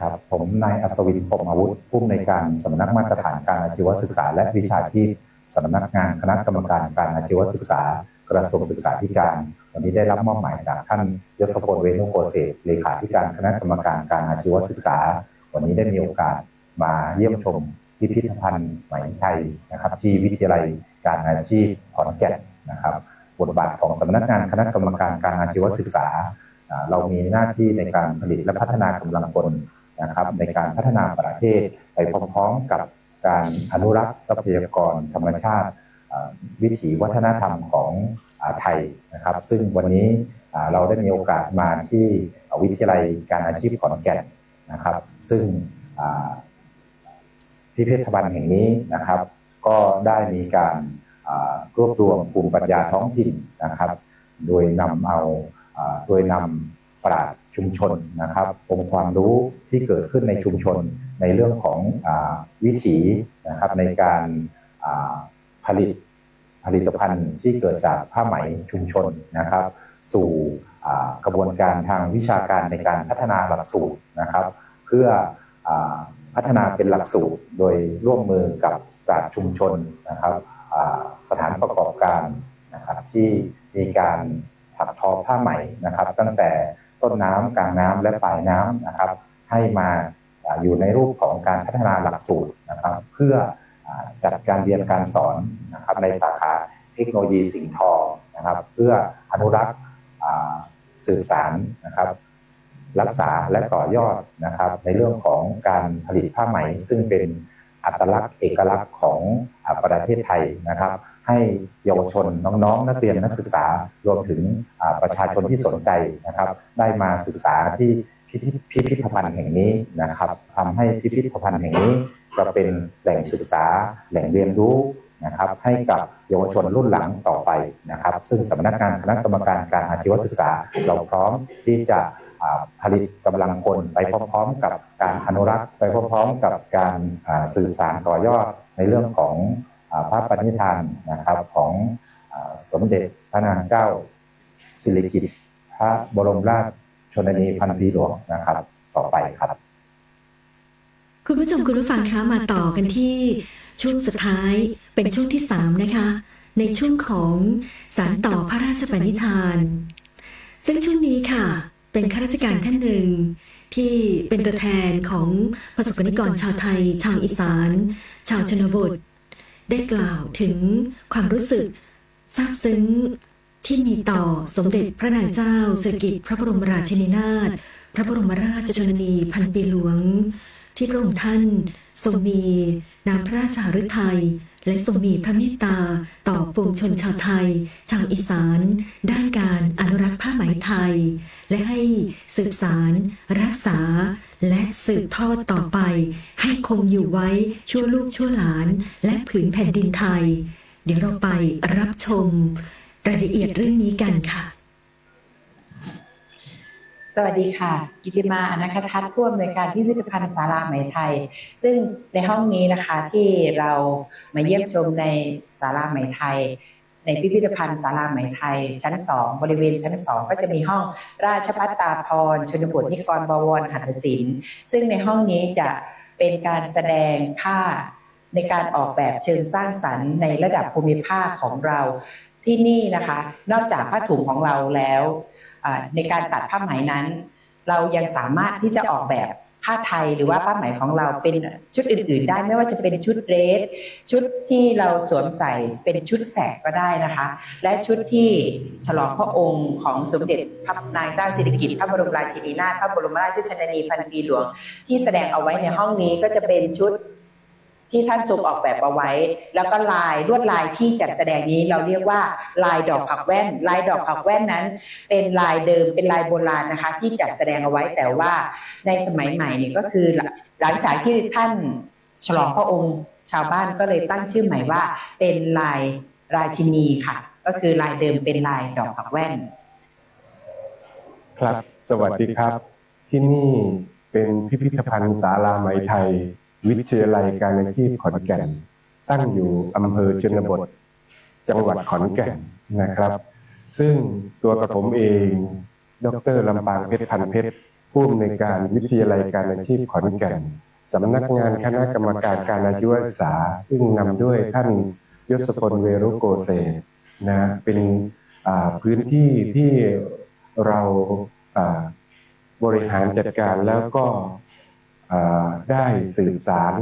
ครับผมนายอัศวินพรหมอาวุธผู้อำนวยการสำนักมาตรฐานการอาชีวศึกษาและวิชาชีพสำนักงานคณะกรรมการการอาชีวศึกษากระทรวงศึกษาธิการวันนี้ได้รับมอบหมายจากท่านยศพลเวนุโกเศษเลขาธิการคณะกรรมการการอาชีวศึกษาวันนี้ได้มีโอกาสมาเยี่ยมชมพิพิธภัณฑ์ไหมไทยนะครับที่วิทยาลัยการอาชีพขอนแก่นนะครับบทบาทของสำนักงานคณะกรรมการการอาชีวศึกษาเรามีหน้าที่ในการผลิตและพัฒนากำลังคนนะครับในการพัฒนาประเทศไปพร้อมๆกับการอนุรักษ์ทรัพยากรธรรมชาติ วิถีวัฒนธรรมของไทยนะครับซึ่งวันนี้เราได้มีโอกาสมาที่วิทยาลัยการอาชีพขอนแก่นนะครับซึ่งพิพิธภัณฑ์แห่งนี้นะครับก็ได้มีการรวบรวมภูมิปัญญาท้องถิ่นนะครับโดยนำปราชญ์ชุมชนนะครับองค์ความรู้ที่เกิดขึ้นในชุมชนในเรื่องของวิถีนะครับในการผลิตภัณฑ์ที่เกิดจากผ้าไหมชุมชนนะครับสู่กระบวนการทางวิชาการในการพัฒนาหลักสูตรนะครับเพื่อพัฒนาเป็นหลักสูตรโดยร่วมมือกับปราชญ์ชุมชนนะครับสถานประกอบการนะครับที่มีการถักทอผ้าไหมนะครับตั้งแต่ต้นน้ำกลางน้ำและปลายน้ำนะครับให้มาอยู่ในรูปของการพัฒนาหลักสูตรนะครับเพื่อจัดการเรียนการสอนนะครับในสาขาเทคโนโลยีสิ่งทอนะครับเพื่ออนุรักษ์สืบสานนะครับรักษาและต่อยอดนะครับในเรื่องของการผลิตผ้าไหมซึ่งเป็นอัตลักษณ์เอกลักษณ์ของประเทศไทยนะครับให้เยาวชนน้องๆนักเรียนนักศึกษารวมถึงประชาชนที่สนใจนะครับได้มาศึกษาที่พิพิธภัณฑ์แห่งนี้นะครับทำให้พิพิธภัณฑ์แห่งนี้จะเป็นแหล่งศึกษาแหล่งเรียนรู้นะครับให้กับเยาวชนรุ่นหลังต่อไปนะครับซึ่งสำนักงานคณะกรรมการการอาชีวศึกษาเราพร้อมที่จะผลิตกำลังคนไปพร้อมๆกับการอนุรักษ์ไปพร้อมๆกับการสื่อสารต่อยอดในเรื่องของพระปณิธานนะครับของสมเด็จพระนางเจ้าสิริกิติ์พระบรมราชชนนีพันปีหลวงนะครับต่อไปครับคุณผู้ชมคุณผู้ฟังคะมาต่อกันที่ช่วงสุดท้ายเป็นช่วงที่3นะคะในช่วงของสานต่อพระราชปณิธานซึ่งช่วงนี้ค่ะเป็นข้าราชการท่านหนึ่งที่เป็นตัวแทนของประสบกนิกรชาวไทยชาวอีสานชาวชนบทได้กล่าวถึงความรู้สึกซาบซึ้งที่มีต่อสมเด็จพระนางเจ้าสิริกิติ์พระบรมราชินีนาถพระบรมราชชนนีพันปีหลวงที่พระองค์ท่านทรงมีน้ำพระราชฤทัยและทรงมีพระเมตตาต่อปวงชนชาวไทยชาวอีสานด้านการอนุรักษ์ผ้าไหมไทยและให้สืบสานรักษาและสืบทอดต่อไปให้คงอยู่ไว้ชั่วลูกชั่วหลานและผืนแผ่นดินไทยเดี๋ยวเราไปรับชมรายละเอียดเรื่องนี้กันค่ะสวัสดีค่ะกิติมาอนันททัศน์ผู้อำนวยการพิพิธภัณฑ์ศาลาไหมไทยซึ่งในห้องนี้นะคะที่เรามาเยี่ยมชมในศาลาไหมไทยในพิพิธภัณฑ์ศาลาไหมไทยชั้น2บริเวณชั้น2ก็จะมีห้องราชภัฏตาภรณ์ชนบทนิกรบวรหัตถศิลป์ซึ่งในห้องนี้จะเป็นการแสดงผ้าในการออกแบบเชิงสร้างสรรค์ในระดับภูมิภาคของเราที่นี่นะคะนอกจากผ้าถุงของเราแล้วในการตัดผ้าไหมนั้นเรายังสามารถที่จะออกแบบผ้าไทยหรือว่าผ้าไหมของเราเป็นชุดอื่นๆได้ไม่ว่าจะเป็นชุดเดรสชุดที่เราสวมใส่เป็นชุดแสกก็ได้นะคะและชุดที่ฉลองพระองค์ของสมเด็จพระนางเจ้าสิริกิติ์พระบรมราชินีนาถพระบรมราชชนนีพันปีหลวงที่แสดงเอาไว้ในห้องนี้ก็จะเป็นชุดที่ท่านทรงออกแบบเอาไว้แล้วก็ลวดลายที่จัดแสดงนี้เราเรียกว่าลายดอกผักแว่นลายดอกผักแว่นนั้นเป็นลายเดิมเป็นลายโบราณนะคะที่จัดแสดงเอาไว้แต่ว่าในสมัยใหม่นี่ก็คือหลังจากที่ท่านฉลองพระองค์ชาวบ้านก็เลยตั้งชื่อใหม่ว่าเป็นลายราชินีค่ะก็คือลายเดิมเป็นลายดอกผักแว่นครับสวัสดีครับที่นี่เป็นพิพิธภัณฑ์ศาลาไหมไทยวิทยาลัยการอาชีพขอนแก่นตั้งอยู่อำเภอชนบทจังหวัดขอนแก่นนะครับซึ่งตัวกระผมเองดร.ลำปางเพชรพันเพชรผู้อำนวยการวิทยาลัยการอาชีพขอนแก่นสำนักงานคณะกรรมการการอาชีวศึกษาซึ่งนำด้วยท่านยศพลเวรุโกเศษนะเป็นพื้นที่ที่เราบริหารจัดการแล้วก็ได้สืบสาร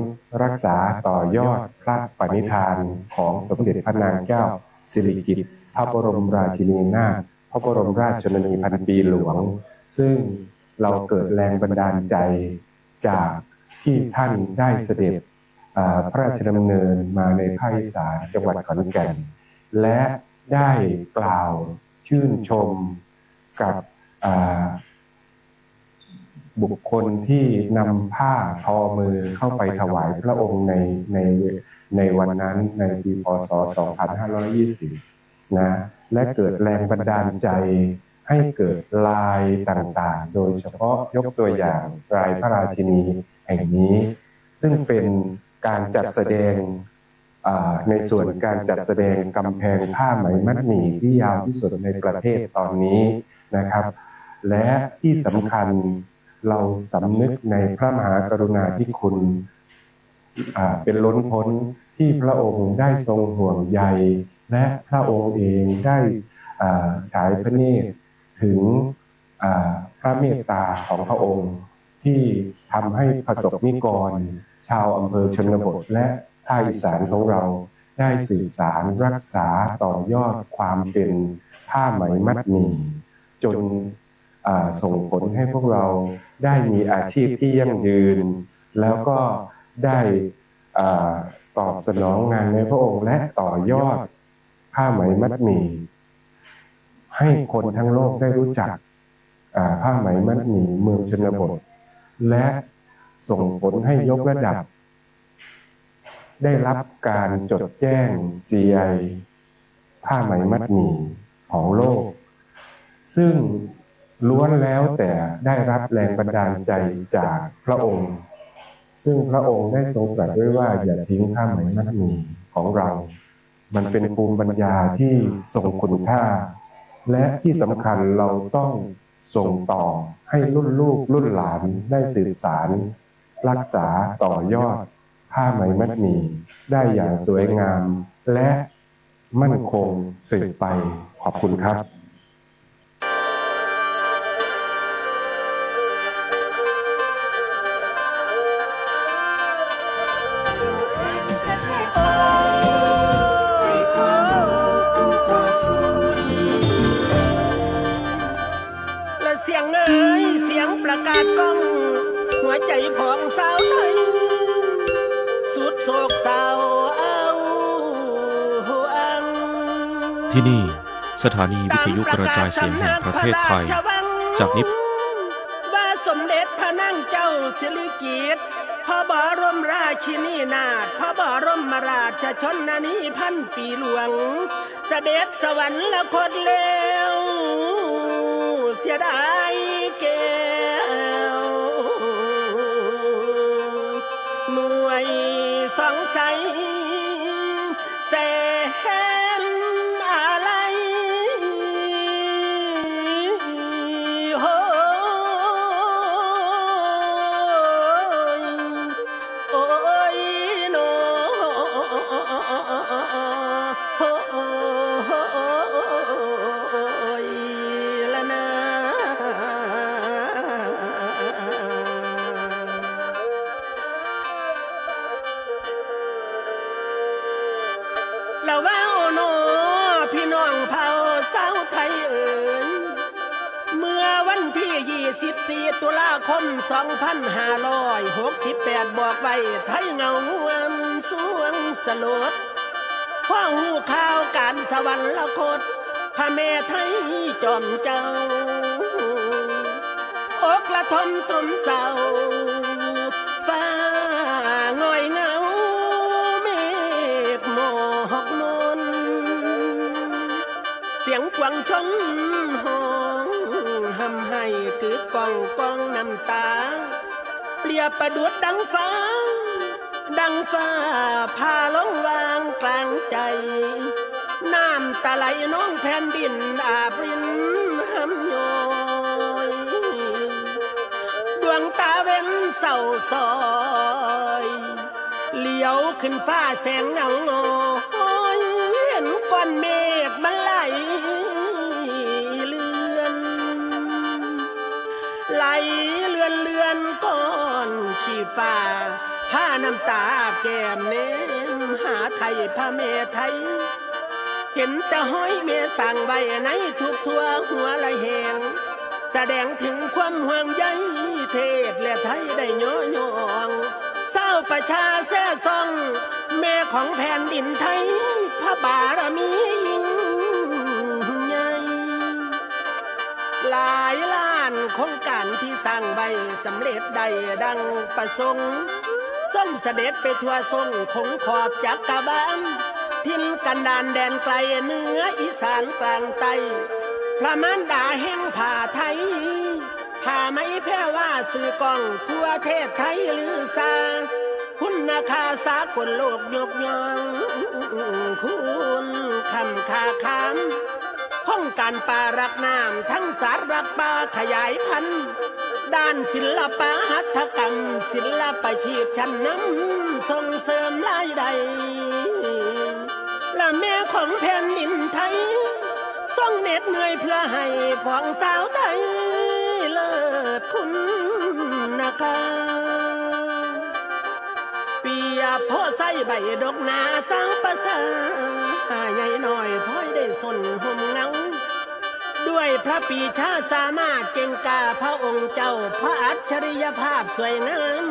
รักษาต่อยอดพระปณิธานของสมเด็จพระนางเจ้าสิริกิติ์พระบรมราชินีนาถพระบรมราชชนนีพันปีหลวงซึ่งเราเกิดแรงบันดาลใจจากที่ท่านได้เสด็จ พระราชดำเนินมาในภาคอีสานจังหวัดขอนแก่นและได้กล่าวชื่นชมกับบุคคลที่นำผ้าทอมือเข้าไปถวายพระองค์ในวันนั้นในปีพ.ศ. 2520นะและเกิดแรงบันดาลใจให้เกิดลายต่างๆโดยเฉพาะยกตัวอย่างลายพระราชินีแห่งนี้ซึ่งเป็นการจัดแสดงในส่วนการจัดแสดงกำแพงผ้าไหมมัดหมี่ที่ยาวที่สุดในประเทศตอนนี้นะครับและที่สำคัญเราสำนึกในพระมหากรุณาธิคุณเป็นล้นพ้นที่พระองค์ได้ทรงห่วงใยและพระองค์เองได้ฉายพระเนตรถึงพระเมตตาของพระองค์ที่ทำให้ประสบนิกรชาวอำเภอชนบทและภาคอีสานของเราได้สื่อสารรักษาต่อยอดความเป็นผ้าไหมมัดหมี่จนส่งผลให้พวกเราได้มีอาชีพที่ยั่งยืนแล้วก็ได้ตอบสนองงานในพระองค์และต่อยอดผ้าไหมมัดหมี่ให้คนทั้งโลกได้รู้จักผ้าไหมมัดหมี่เมืองชนบทและส่งผลให้ยกระดับได้รับการจดแจ้ง GI ผ้าไหมมัดหมี่ของโลกซึ่งล้วนแล้วแต่ได้รับแรงบันดาลใจจากพระองค์ซึ่งพระองค์ได้ทรงตรัสไว้ว่าอย่าทิ้งผ้าไหมมัดหมี่ของเรามันเป็นภูมิปัญญาที่ทรงคุณค่าและที่สำคัญเราต้องส่งต่อให้รุ่นลูกรุ่นหลานได้สืบสารรักษาต่อยอดผ้าไหมมัดหมี่ได้อย่างสวยงามและมั่นคงสืบไปขอบคุณครับประกาศก้องหัวใจของสาวไทยสุดโศกเศร้าที่นี่สถานีวิทยุกระจายเสียงแห่งประเทศไทยจากนี้ว่าสมเด็จพระนางเจ้าสิริกิติ์พระบรมราชินีนาถพระบรมราชชนนีพันปีหลวงเสด็จสวรรคตแล้วเสียดายแก้วหน่วยสองใสแสนอะไรโอ้ยโนละนะแล้วว่าโนพี่น้องเผ่าสาวไทยเอ๋ยเมื่อวันที่24ตุลาคม2568บอกไว้ไทยเงางามสวงสลดพ่อหูข่าวการสวรรคตพระแม่ไทยจอมเจ้าอกละทมตรมเศร้าฟ้าง่อยเงาเมฆหมอกมนเสียงกวางชนห้องหำให้กึกก้องก้องน้ำตาเปรียบประดุจดังฟ้าพาลงวางกลางใจน้ำตาไหลน้องแผ่นดินอาบรินหำย้อยดวงตาเว้นเศร้าซอยเลี้ยวขึ้นฟ้าแสงเงาโอยเห็นก้อนเมฆมันไหลเลือนก้อนขี้ฟ้าผ้าน้ำตาแก้มเน้นหาไทยพระแม่ไทยเห็นแต่ห้อยเมสั่งใบในทุกทั่วหัวละแหงแสดงถึงความห่วงใยเทศและไทยได้ย่อยองสา าประชาแซ่ซ่องแม่ของแผ่นดินไทยพระบารมียิ่งใหญ่หลายล้านโครงการที่สร้างใบสำเร็จได้ดังประสงค์ส่งเสด็จไปทั่วทรงคงขอบจักรบาลทินกันดานแดนไกลเหนืออีสานกลางใต้พระมารดาแห่งผ้าไทยผ้าไหมแพร่ว่าสื่อกล้องทั่วเทศไทยลือซาคุณคาสากลโลกยกย่องคุณคำคาคามห้องการป่ารักน้ำทั้งสารรักป่าขยายพันธุ์ด้านศิลปะหัตถกรรมศิลปะชีพชั้นนำส่งเสริมรายได้และแม่ของแผ่นดินไทยส่องเหน็ดเหนื่อยเพื่อให้พ้องสาวไทยเลิศคุณนะคะเปียโพใส่ใบดอกนาสร้างประสาใหญ่หน่อยพ้อยได้สนห่มเงาด้วยพระปีชาสามารถเก่งกาพระองค์เจ้าพระอัจฉริยภาพสวยงาม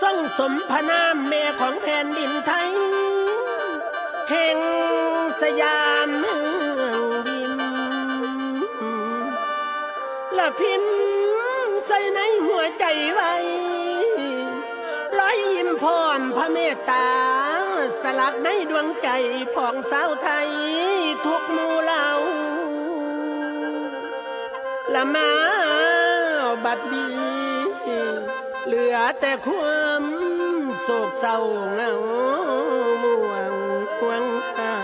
ทรงสมพระนามแม่ของแผ่นดินไทยแห่งสยามเมืองยิ้มและพิมพ์ใส่ในหัวใจไว้ร้อยยิ้มพร้อมพระเมตตาสลักในดวงใจผ่องสาวไทยทุกหมู่เหล่าละมาบัดดีเหลือแต่ความโศกเศร้าเหงาม่วงห่วงหา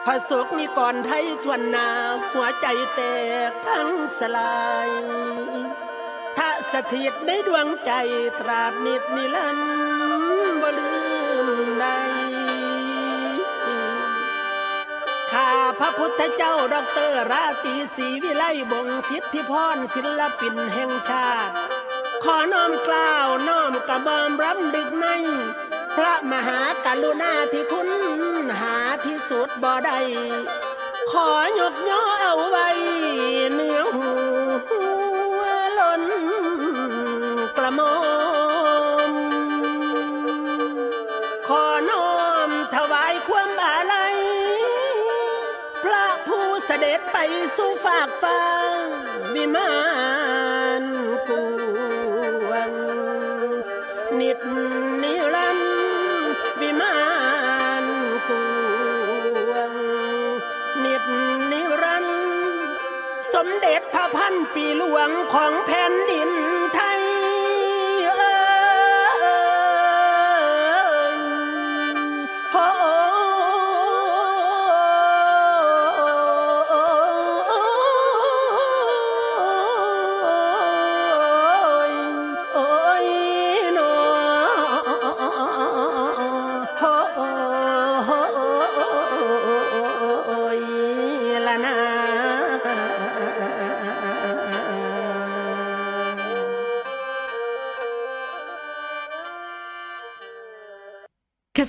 พระศกนิกรไทยทวนนาหัวใจแตกทั้งสลายถ้าสถิตในดวงใจตราบนิดนิรันดร์บ่ลืมได้ข้าพระพุทธเจ้าดร.ราตรีศรีวิไลบงศ์สิทธิพรศิลปินแห่งชาติขอน้อมกล่าวน้อมกระบอมรำดึกในพระมหากรุณาธิคุณหาที่สุดบ่ได้ขอยกย่อเอาไว้เนื้อหัวล้นกระหม่อมขอน้อมถวายความอาลัยพระผู้เสด็จไปสู่ฝากฟ้าวิมานกวงนิจนิรันดร์วิมานกวงนิจนิรันดร์สมเด็จพระพันปีหลวงของแผ่นดินไทย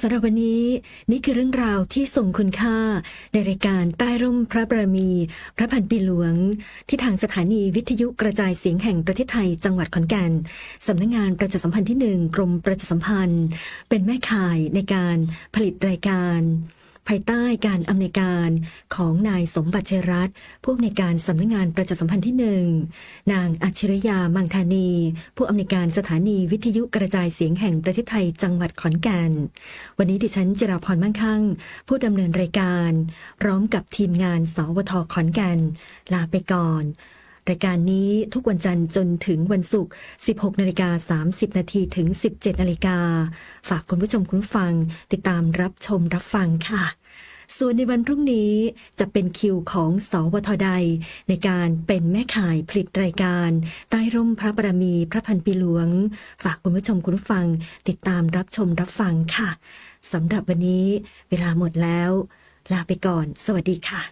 สำหรับวันนี้นี่คือเรื่องราวที่ทรงคุณค่าในรายการใต้ร่มพระบารมีพระพันปีหลวงที่ทางสถานีวิทยุกระจายเสียงแห่งประเทศไทยจังหวัดขอนแก่นสำนักงานประชาสัมพันธ์ที่1กรมประชาสัมพันธ์เป็นแม่ข่ายในการผลิตรายการภายใต้การอำนวยการของนายสมบัติชัยรัตน์ผู้อำนวยการสำนักงานประชาสัมพันธ์ที่1นางอัจฉริยามังธานีผู้อำนวยการสถานีวิทยุกระจายเสียงแห่งประเทศไทยจังหวัดขอนแก่นวันนี้ดิฉันจิราพรมั่งคั่งผู้ดำเนินรายการพร้อมกับทีมงานสวทขอนแก่นลาไปก่อนรายการนี้ทุกวันจันทร์จนถึงวันศุกร์ 16:30 น.ถึง 17:00 น.ฝากคุณผู้ชมคุณฟังติดตามรับชมรับฟังค่ะส่วนในวันพรุ่งนี้จะเป็นคิวของสวทใดในการเป็นแม่ข่ายผลิตรายการใต้ร่มพระบารมีพระพันปีหลวงฝากคุณผู้ชมคุณฟังติดตามรับชมรับฟังค่ะสำหรับวันนี้เวลาหมดแล้วลาไปก่อนสวัสดีค่ะ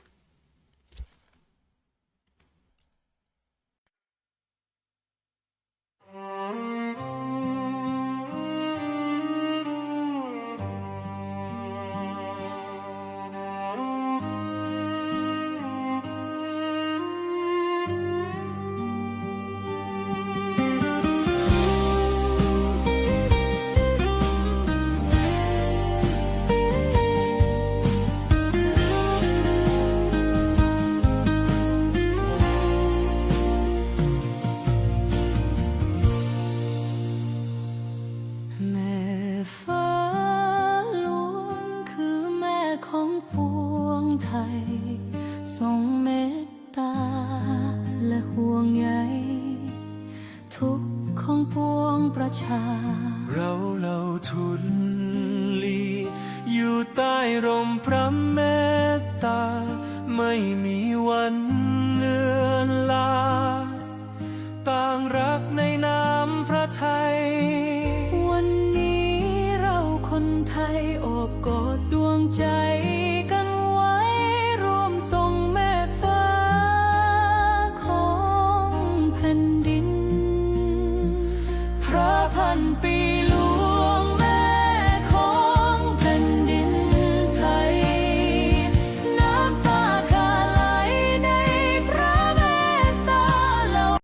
ชาเราเหล่าทุนลีอยู่ใต้ร่มพระเมตตาไม่มีวันเลือนลาต่างรักในนามพระไทยวันนี้เราคนไทยโอบกอดดวงใจกันไว้ร่วมส่งแม่ฟ้าของแผ่นดินพระพันปี